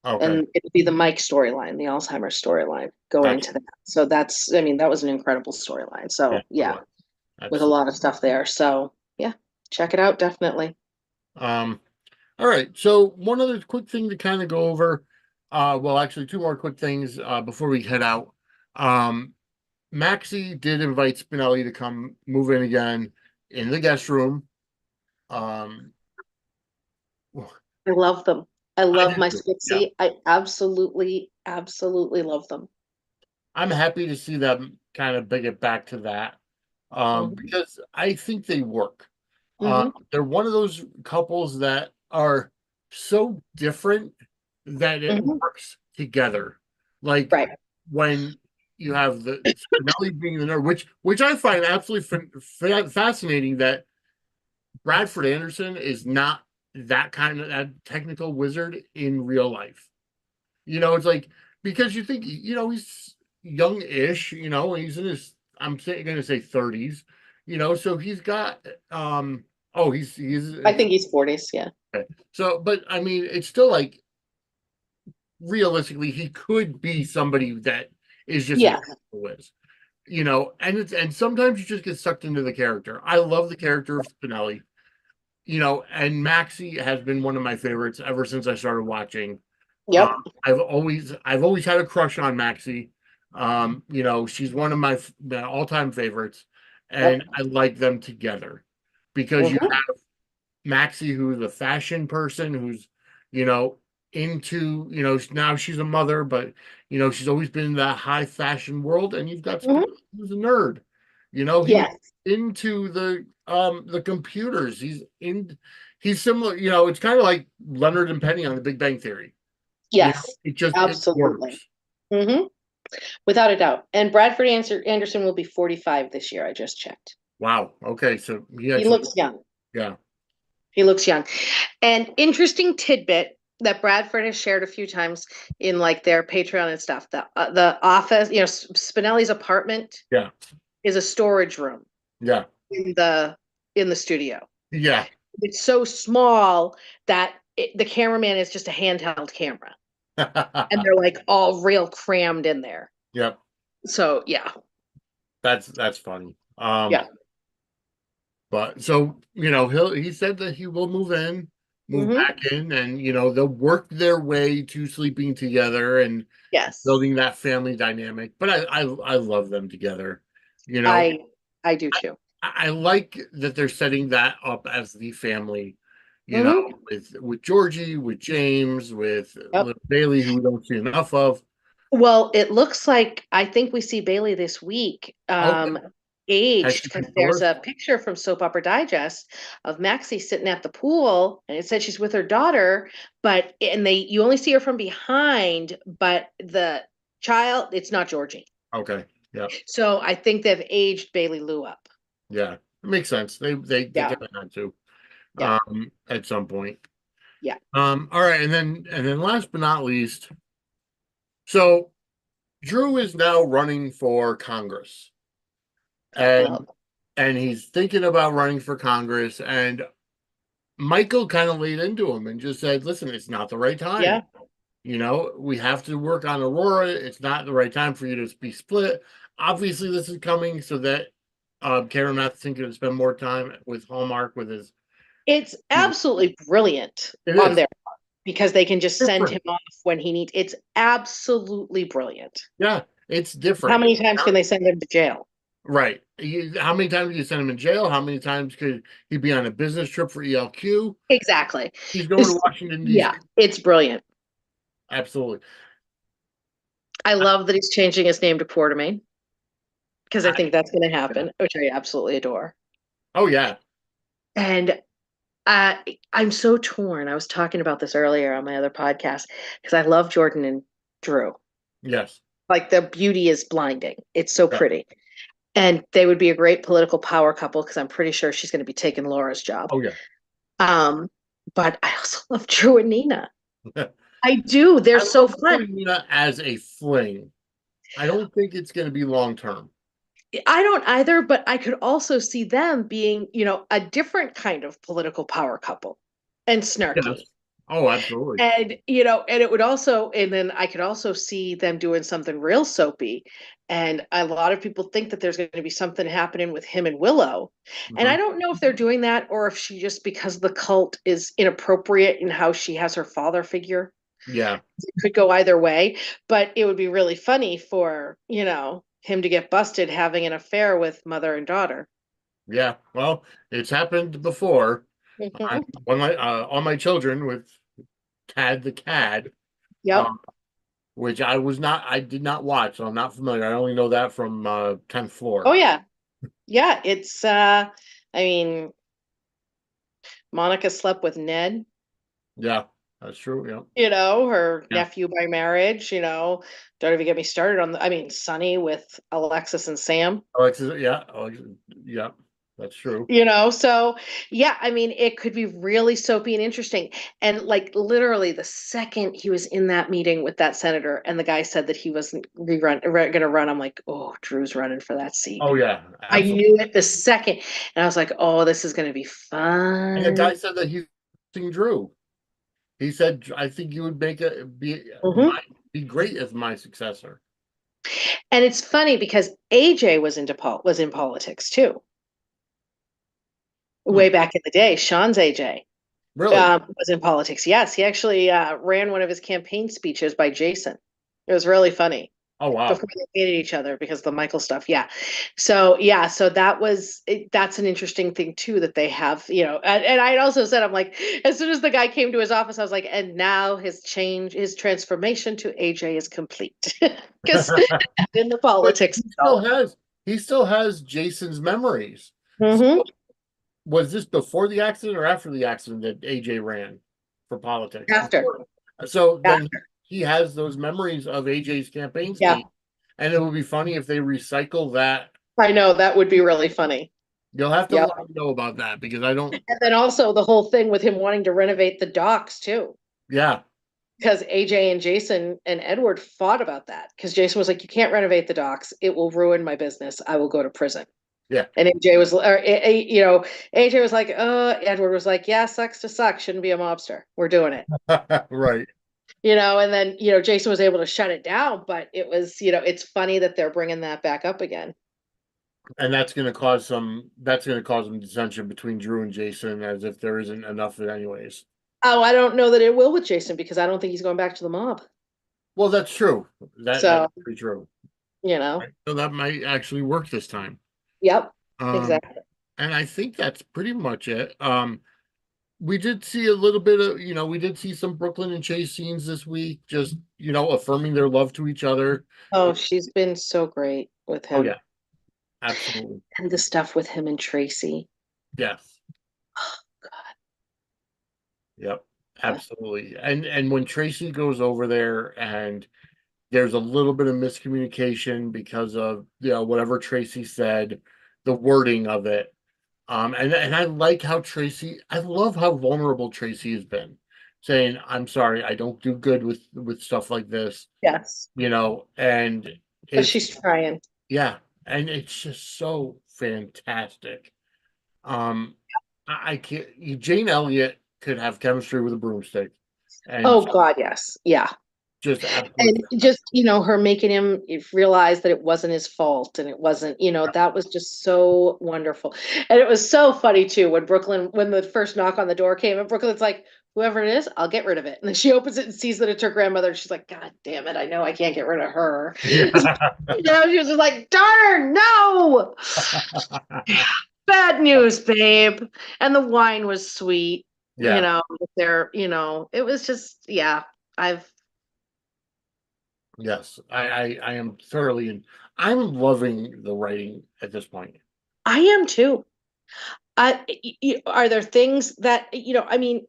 S1: Okay,
S3: And it'd be the Mike storyline, the Alzheimer's storyline going
S1: gotcha.
S3: into that. So I mean, that was an incredible storyline.
S1: Yeah,
S3: So
S1: it
S3: yeah,
S1: was.
S3: with a
S1: Absolutely.
S3: lot of stuff there. So yeah, check it out, definitely.
S1: Um, all right. So one other quick thing to kind of go over. Well, actually, two more quick things before we head out. Um, Maxie did invite Spinelli to come move in again in the guest room. Um,
S3: I love them. I
S1: I
S3: love
S1: did
S3: my
S1: too. Yeah,
S3: Spitzy. I absolutely love them.
S1: I'm happy to see them kind of bring it back to that
S3: Hmm.
S1: because I think they work.
S3: Hmm.
S1: They're one of those couples that are so different that it
S3: Hmm.
S1: works together. Like
S3: Right.
S1: when you have the Spinelli being the nerd, which I find absolutely fascinating that Bradford Anderson is not that kind of that technical wizard in real life. You know, it's like because you think you know he's young-ish, you know, and he's in his going to say 30s, you know, so he's got oh he's
S3: I think he's 40s. Yeah.
S1: okay. So but I mean it's still like realistically he could be somebody that is just as
S3: Yeah.
S1: is, you know, and sometimes you just get sucked into the character. I love the character of Spinelli, you know, and Maxie has been one of my favorites ever since I started watching. Uh,
S3: Yep.
S1: I've always had a crush on Maxie. You know, she's one of my all-time favorites,
S3: Yep.
S1: and I like them together because you
S3: Hmm.
S1: have Maxie, who's a fashion person, who's, you know, into, you know, now she's a mother, but you know, she's always been in that high fashion world, and you've got Spinelli,
S3: Hmm.
S1: who's a nerd. You know, he's
S3: Yes.
S1: into the computers. He's similar, you know, it's kind of like Leonard and Penny on the Big Bang Theory. You know,
S3: Yes.
S1: it
S3: Absolutely.
S1: works.
S3: Hmm. Without a doubt. And Bradford Anderson will be 45 this year. I just checked.
S1: Wow. Okay, so he
S3: He
S1: actually,
S3: looks young.
S1: yeah.
S3: He looks young. And interesting tidbit that Bradford has shared a few times in like their Patreon and stuff. The office, you know, Spinelli's apartment
S1: Yeah.
S3: is a storage room
S1: Yeah.
S3: in the studio.
S1: Yeah.
S3: It's so small that the cameraman is just a handheld camera, and they're like all real crammed in there.
S1: Yep.
S3: So yeah,
S1: That's funny.
S3: yeah.
S1: But so, you know, he said that he will move in. move
S3: Mhm.
S1: back in, and they'll work their way to sleeping together and
S3: Yes.
S1: building that family dynamic. But I love them together.
S3: I I do too.
S1: I like that they're setting that up as the family,
S3: Mhm.
S1: with Georgie, with James, with
S3: Yep.
S1: little Bailey, who we don't see enough of.
S3: Well, it looks like I think we see Bailey this week,
S1: Okay. Has
S3: aged,
S1: she
S3: because
S1: been
S3: there's
S1: forced?
S3: a picture from Soap Opera Digest of Maxie sitting at the pool, and it said she's with her daughter, and you only see her from behind, but the child, it's not Georgie.
S1: Okay. Yeah.
S3: So I think they've aged Bailey Lou up.
S1: Yeah. It makes sense. They
S3: Yeah,
S1: kind of had to
S3: yeah,
S1: at some point.
S3: yeah.
S1: All right, and then last but not least, so Drew is now running for Congress.
S3: Well,
S1: And he's thinking about running for Congress, and Michael kind of laid into him and just said, listen, it's not the right time.
S3: yeah.
S1: We have to work on Aurora. It's not the right time for you to be split. Obviously, this is coming so that Karen Matheson can spend more time with Hallmark with his.
S3: It's absolutely brilliant
S1: It
S3: on
S1: is
S3: their part because they can just send him
S1: different.
S3: off when he needs. It's absolutely brilliant.
S1: Yeah, it's
S3: How
S1: different.
S3: many times can they send him to jail?
S1: Right. How many times do you send him in jail? How many times could he be on a business trip for ELQ?
S3: Exactly.
S1: He's going to Washington, D.C.
S3: Yeah, it's brilliant.
S1: Absolutely.
S3: I love that he's changing his name to Quartermain because I
S1: I-
S3: think that's going to happen, which I absolutely adore.
S1: oh, yeah.
S3: And I'm so torn. I was talking about this earlier on my other podcast because I love Jordan and Drew.
S1: Yes.
S3: Like the beauty is blinding. It's so
S1: Yeah.
S3: pretty. And they would be a great political power couple because I'm pretty sure she's going to be taking Laura's job.
S1: Oh, yeah.
S3: Um, but I also love Drew and Nina. I do. They're
S1: I
S3: so
S1: love
S3: fun.
S1: Nina as a fling. I don't think it's going to be long term.
S3: I don't either, but I could also see them being, a different kind of political power couple and snarky.
S1: Yes. Oh, absolutely.
S3: And it would also, and then I could also see them doing something real soapy. And a lot of people think that there's going to be something happening with him and Willow. And I
S1: Mhm.
S3: don't know if they're doing that or if she just, because the cult is inappropriate in how she has her father figure.
S1: Yeah.
S3: It could go either way, but it would be really funny for, him to get busted having an affair with mother and daughter.
S1: Yeah. Well, it's happened before.
S3: Mhm.
S1: On my children with Tad the Cad,
S3: Yep.
S1: which I did not watch, so I'm not familiar. I only know that from 10th floor.
S3: Oh yeah. Yeah, it's I mean, Monica slept with Ned,
S1: Yeah, that's true. Yeah.
S3: her
S1: Yeah.
S3: nephew by marriage, don't even get me started Sonny with Alexis and Sam.
S1: Alexis, yeah. Yeah, that's true.
S3: So yeah, it could be really soapy and interesting. And like literally the second he was in that meeting with that senator and the guy said that he wasn't gonna run, I'm like, oh, Drew's running for that seat.
S1: Oh, yeah.
S3: I
S1: Absolutely.
S3: knew it the second. And I was like, oh, this is gonna be
S1: And the
S3: fun.
S1: guy said that he's using Drew. He said, I think you would
S3: Mhm.
S1: be great as my successor.
S3: And it's funny because AJ was in politics too.
S1: Hmm.
S3: Way back in the day, Sean's AJ
S1: Really?
S3: was in politics. Yes, he actually ran one of his campaign speeches by Jason. It was really funny
S1: Oh, wow.
S3: before they hated each other because of the Michael stuff. So that's an interesting thing too that they have, and I also said, I'm like, as soon as the guy came to his office, I was like, and now his transformation to AJ is complete because in the
S1: But
S3: politics.
S1: he still has Jason's memories.
S3: Mhm.
S1: Was this before the accident or after the accident that AJ ran for politics?
S3: After.
S1: Before. So
S3: Yeah.
S1: then he has those memories of AJ's campaign
S3: Yeah.
S1: speech, and it would be funny if they recycle that.
S3: I know that would be really funny.
S1: You'll have to
S3: Yeah.
S1: let me know about that because I don't.
S3: And then also the whole thing with him wanting to renovate the docks too.
S1: Yeah,
S3: Because AJ and Jason and Edward fought about that. Because Jason was like, you can't renovate the docks. It will ruin my business. I will go to prison.
S1: yeah,
S3: And AJ was like, Edward was like, yeah, sucks to suck. Shouldn't be a mobster. We're doing it.
S1: right.
S3: And then, Jason was able to shut it down, but it was, it's funny that they're bringing that back up again.
S1: And that's going to cause some. That's going to cause some dissension between Drew and Jason, as if there isn't enough of it anyways.
S3: Oh, I don't know that it will with Jason because I don't think he's going back to the mob.
S1: Well, that's true. That's
S3: So,
S1: pretty true.
S3: you know,
S1: Right? So that might actually work this time.
S3: yep,
S1: Um,
S3: exactly.
S1: and I think that's pretty much it. We did see a little bit of, we did see some Brooklyn and Chase scenes this week, just, affirming their love to each other.
S3: Oh, she's been so great with
S1: Oh,
S3: him.
S1: yeah, absolutely.
S3: And the stuff with him and Tracy.
S1: Yes.
S3: Oh, God.
S1: Yep. Absolutely. And when Tracy goes over there and there's a little bit of miscommunication because of, whatever Tracy said, the wording of it. And I like how I love how vulnerable Tracy has been, saying, "I'm sorry, I don't do good with stuff like this,"
S3: Yes.
S1: and
S3: But
S1: it's
S3: she's trying.
S1: yeah, and it's just so fantastic. Um, I can't. Jane Elliott could have chemistry with a broomstick, and
S3: Oh, God, yes. Yeah.
S1: just
S3: And
S1: absolutely
S3: just, her making him realize that it wasn't his fault and it wasn't, that was just so wonderful. And it was so funny too when the first knock on the door came and Brooklyn's like, whoever it is, I'll get rid of it. And then she opens it and sees that it's her grandmother. And she's like, God damn it, I know I can't get rid of her.
S1: yeah.
S3: She was just like, darn, no. Bad news, babe. And the wine was sweet,
S1: Yeah.
S3: it was just, yeah, I've,
S1: Yes, I am thoroughly and I'm loving the writing at this point.
S3: I am too. Are there things that, I mean,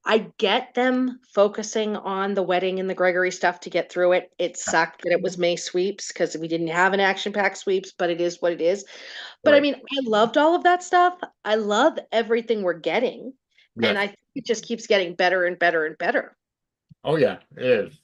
S3: I get them focusing on the wedding and the Gregory stuff to get through it. It sucked that it was May sweeps because we didn't have an action-packed sweeps, but it is what it is. But I
S1: Right.
S3: mean, I loved all of that stuff. I love everything we're getting. And
S1: Yes.
S3: I think it just keeps getting better and better and better.
S1: Oh yeah, it is.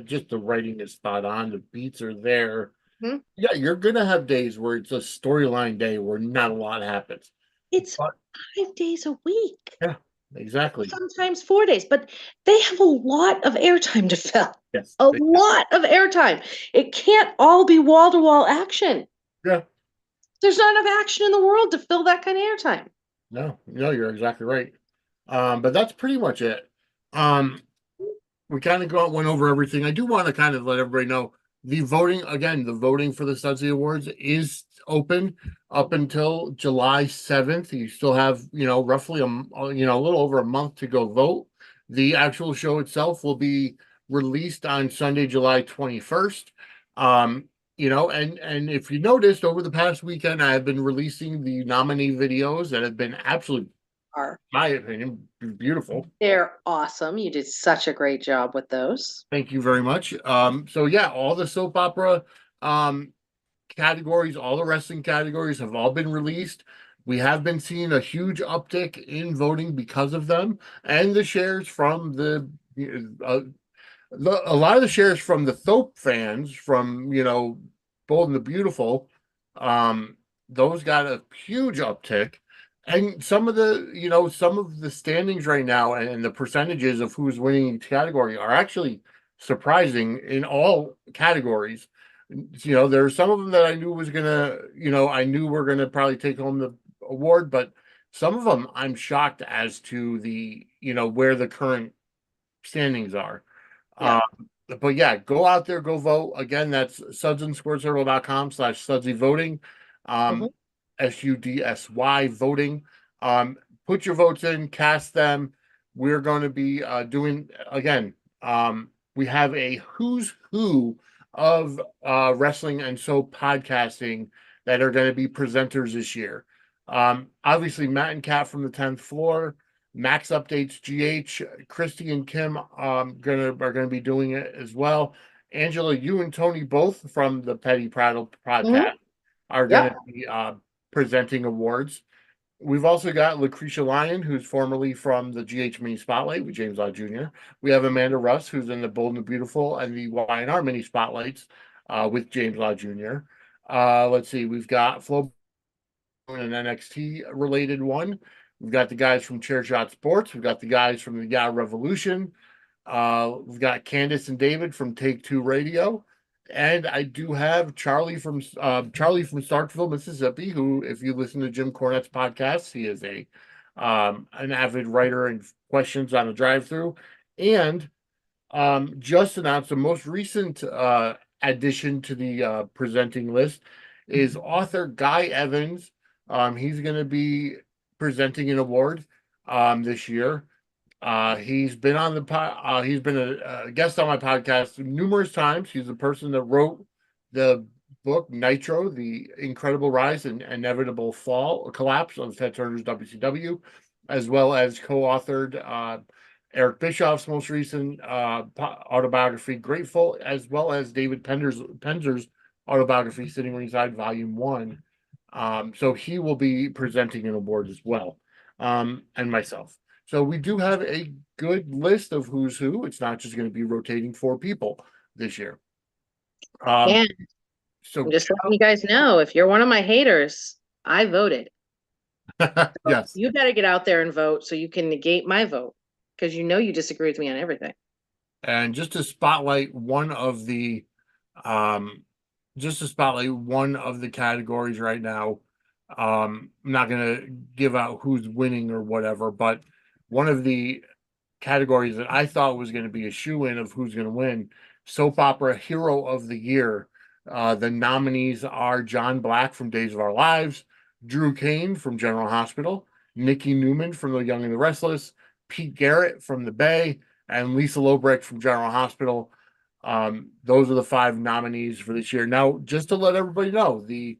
S1: Just the writing is spot on. The beats are there.
S3: Mhm.
S1: Yeah, you're gonna have days where it's a storyline day where not a lot happens.
S3: It's
S1: But
S3: 5 days a week,
S1: yeah, exactly.
S3: sometimes 4 days, but they have a lot of airtime to fill.
S1: Yes.
S3: A lot of airtime. It can't all be wall to wall action.
S1: Yeah.
S3: There's not enough action in the world to fill that kind of airtime.
S1: No, you're exactly right. But that's pretty much it. Um, we kind of went over everything. I do want to kind of let everybody know the voting for the Sudsy Awards is open up until July 7th. You still have, roughly a little over a month to go vote. The actual show itself will be released on Sunday, July 21st. And if you noticed over the past weekend, I have been releasing the nominee videos that have been absolutely,
S3: Are
S1: my opinion, beautiful.
S3: They're awesome. You did such a great job with those.
S1: Thank you very much. So yeah, all the soap opera categories, all the wrestling categories have all been released. We have been seeing a huge uptick in voting because of them, and the shares from a lot of the shares from the Thope fans from Bold and the Beautiful. Those got a huge uptick. And some of the standings right now and the percentages of who's winning each category are actually surprising in all categories. There are some of them that I knew I knew were gonna probably take home the award, but some of them I'm shocked as to where the current standings are.
S3: Yeah.
S1: But yeah, go out there, go vote. Again, that's sudsandsquarecircle.com/Sudsy voting.
S3: Mhm.
S1: SUDSY voting. Put your votes in, cast them. We're going to be doing again. We have a who's who of wrestling and soap podcasting that are going to be presenters this year. Obviously, Matt and Kat from the 10th floor. Max updates GH. Christy and Kim are gonna be doing it as well. Angela, you and Tony both from the Petty Prattle
S3: Mhm.
S1: podcast are going
S3: Yep.
S1: to be presenting awards. We've also got Lucretia Lyon, who's formerly from the GH Mini Spotlight with James Law Jr. We have Amanda Russ, who's in the Bold and the Beautiful and the YNR Mini Spotlights with James Law Jr. Let's see, we've got Flo, an NXT related one. We've got the guys from Chair Shot Sports. We've got the guys from the Yeah Revolution. We've got Candace and David from Take Two Radio. And I do have Charlie from Starkville, Mississippi, who, if you listen to Jim Cornette's podcast, he is a an avid writer and questions on the drive-through. And just announced the most recent addition to the presenting list is author Guy Evans. He's going to be presenting an award this year. He's been on he's been a guest on my podcast numerous times. He's the person that wrote the book Nitro: The Incredible Rise and Inevitable Collapse of Ted Turner's WCW, as well as co-authored Eric Bischoff's most recent autobiography, Grateful, as well as David Penzer's autobiography, Sitting Ringside, Volume 1. So he will be presenting an award as well, and myself. So we do have a good list of who's who. It's not just going to be rotating 4 people this year.
S3: And
S1: So
S3: I'm just letting you guys know, if you're one of my haters, I voted.
S1: yes,
S3: You better get out there and vote so you can negate my vote, because you know you disagree with me on everything.
S1: and just to spotlight one of the categories right now. I'm not going to give out who's winning or whatever, but one of the categories that I thought was going to be a shoe-in of who's going to win, Soap Opera Hero of the Year. The nominees are John Black from Days of Our Lives, Drew Kane from General Hospital, Nikki Newman from The Young and the Restless, Pete Garrett from The Bay, and Lisa Lobrecht from General Hospital. Those are the 5 nominees for this year. Now, just to let everybody know, the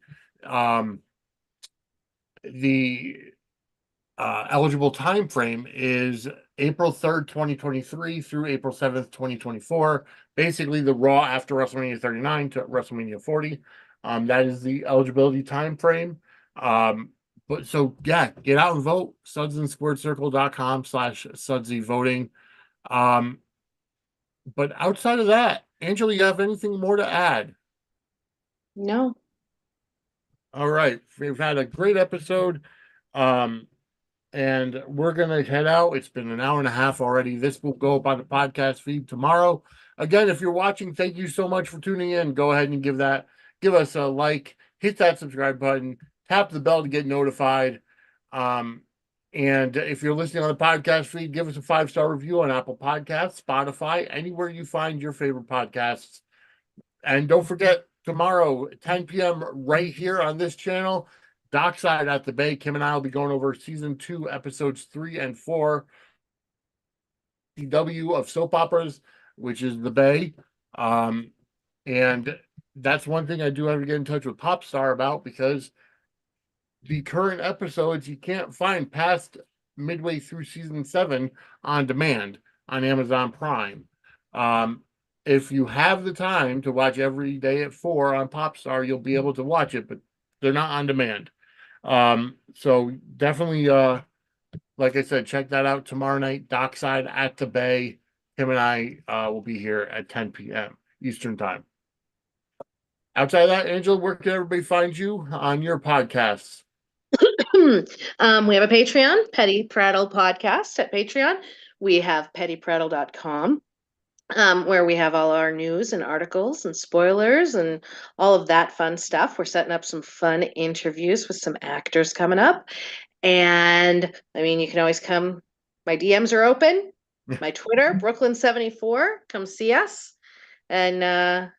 S1: eligible time frame is April 3rd, 2023 through April 7th, 2024. Basically the Raw after WrestleMania 39 to WrestleMania 40. That is the eligibility time frame. But so yeah, get out and vote. SudsandSquaredCircle.com/Sudsy voting. But outside of that, Angela, you have anything more to add?
S3: No.
S1: All right. We've had a great episode. And we're going to head out. It's been an hour and a half already. This will go up on the podcast feed tomorrow. Again, if you're watching, thank you so much for tuning in. Go ahead and give us a like, hit that subscribe button, tap the bell to get notified. And if you're listening on the podcast feed, give us a 5-star review on Apple Podcasts, Spotify, anywhere you find your favorite podcasts. And don't forget, tomorrow, 10 p.m. right here on this channel, Dockside at the Bay. Kim and I will be going over season 2, episodes 3 and 4, CW of soap operas, which is the Bay. And that's one thing I do have to get in touch with Popstar about, because the current episodes you can't find past midway through season 7 on demand on Amazon Prime. If you have the time to watch every day at 4 on Popstar, you'll be able to watch it, but they're not on demand. So definitely, like I said, check that out tomorrow night, Dockside at the Bay. Him and I will be here at 10 p.m. Eastern Time. Outside of that, Angela, where can everybody find you on your podcasts?
S3: We have a Patreon, Petty Prattle Podcast at Patreon. We have pettyprattle.com. Where we have all our news and articles and spoilers and all of that fun stuff. We're setting up some fun interviews with some actors coming up. And I mean, you can always come. My DMs are open. My Twitter, Brooklyn74. Come see us and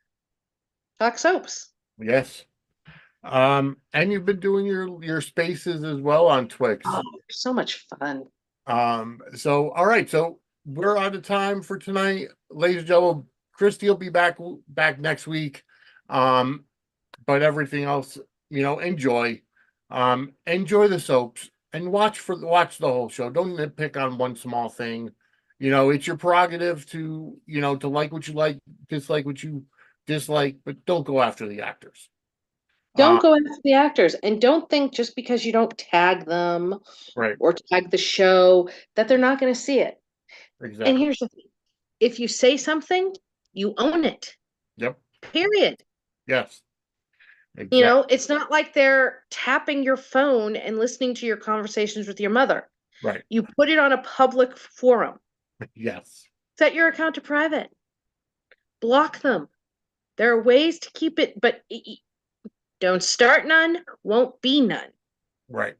S3: talk soaps.
S1: Yes. And you've been doing your spaces as well on Twix.
S3: Oh, so much fun.
S1: So all right, so we're out of time for tonight, ladies and gentlemen. Christy will be back next week. But everything else, enjoy the soaps and watch the whole show. Don't nitpick on one small thing. It's your prerogative to like what you like, dislike what you dislike, but don't go after the actors.
S3: Don't go after the actors, and don't think just because you don't tag them
S1: Right.
S3: or tag the show that they're not going to see it.
S1: Exactly.
S3: And here's the thing. If you say something, you own it.
S1: Yep.
S3: Period.
S1: Yes. Exactly.
S3: It's not like they're tapping your phone and listening to your conversations with your mother.
S1: Right.
S3: You put it on a public forum.
S1: Yes.
S3: Set your account to private. Block them. There are ways to keep it, but don't start none, won't be none.
S1: Right.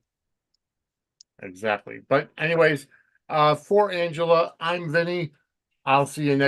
S1: Exactly. But anyways, for Angela, I'm Vinny. I'll see you next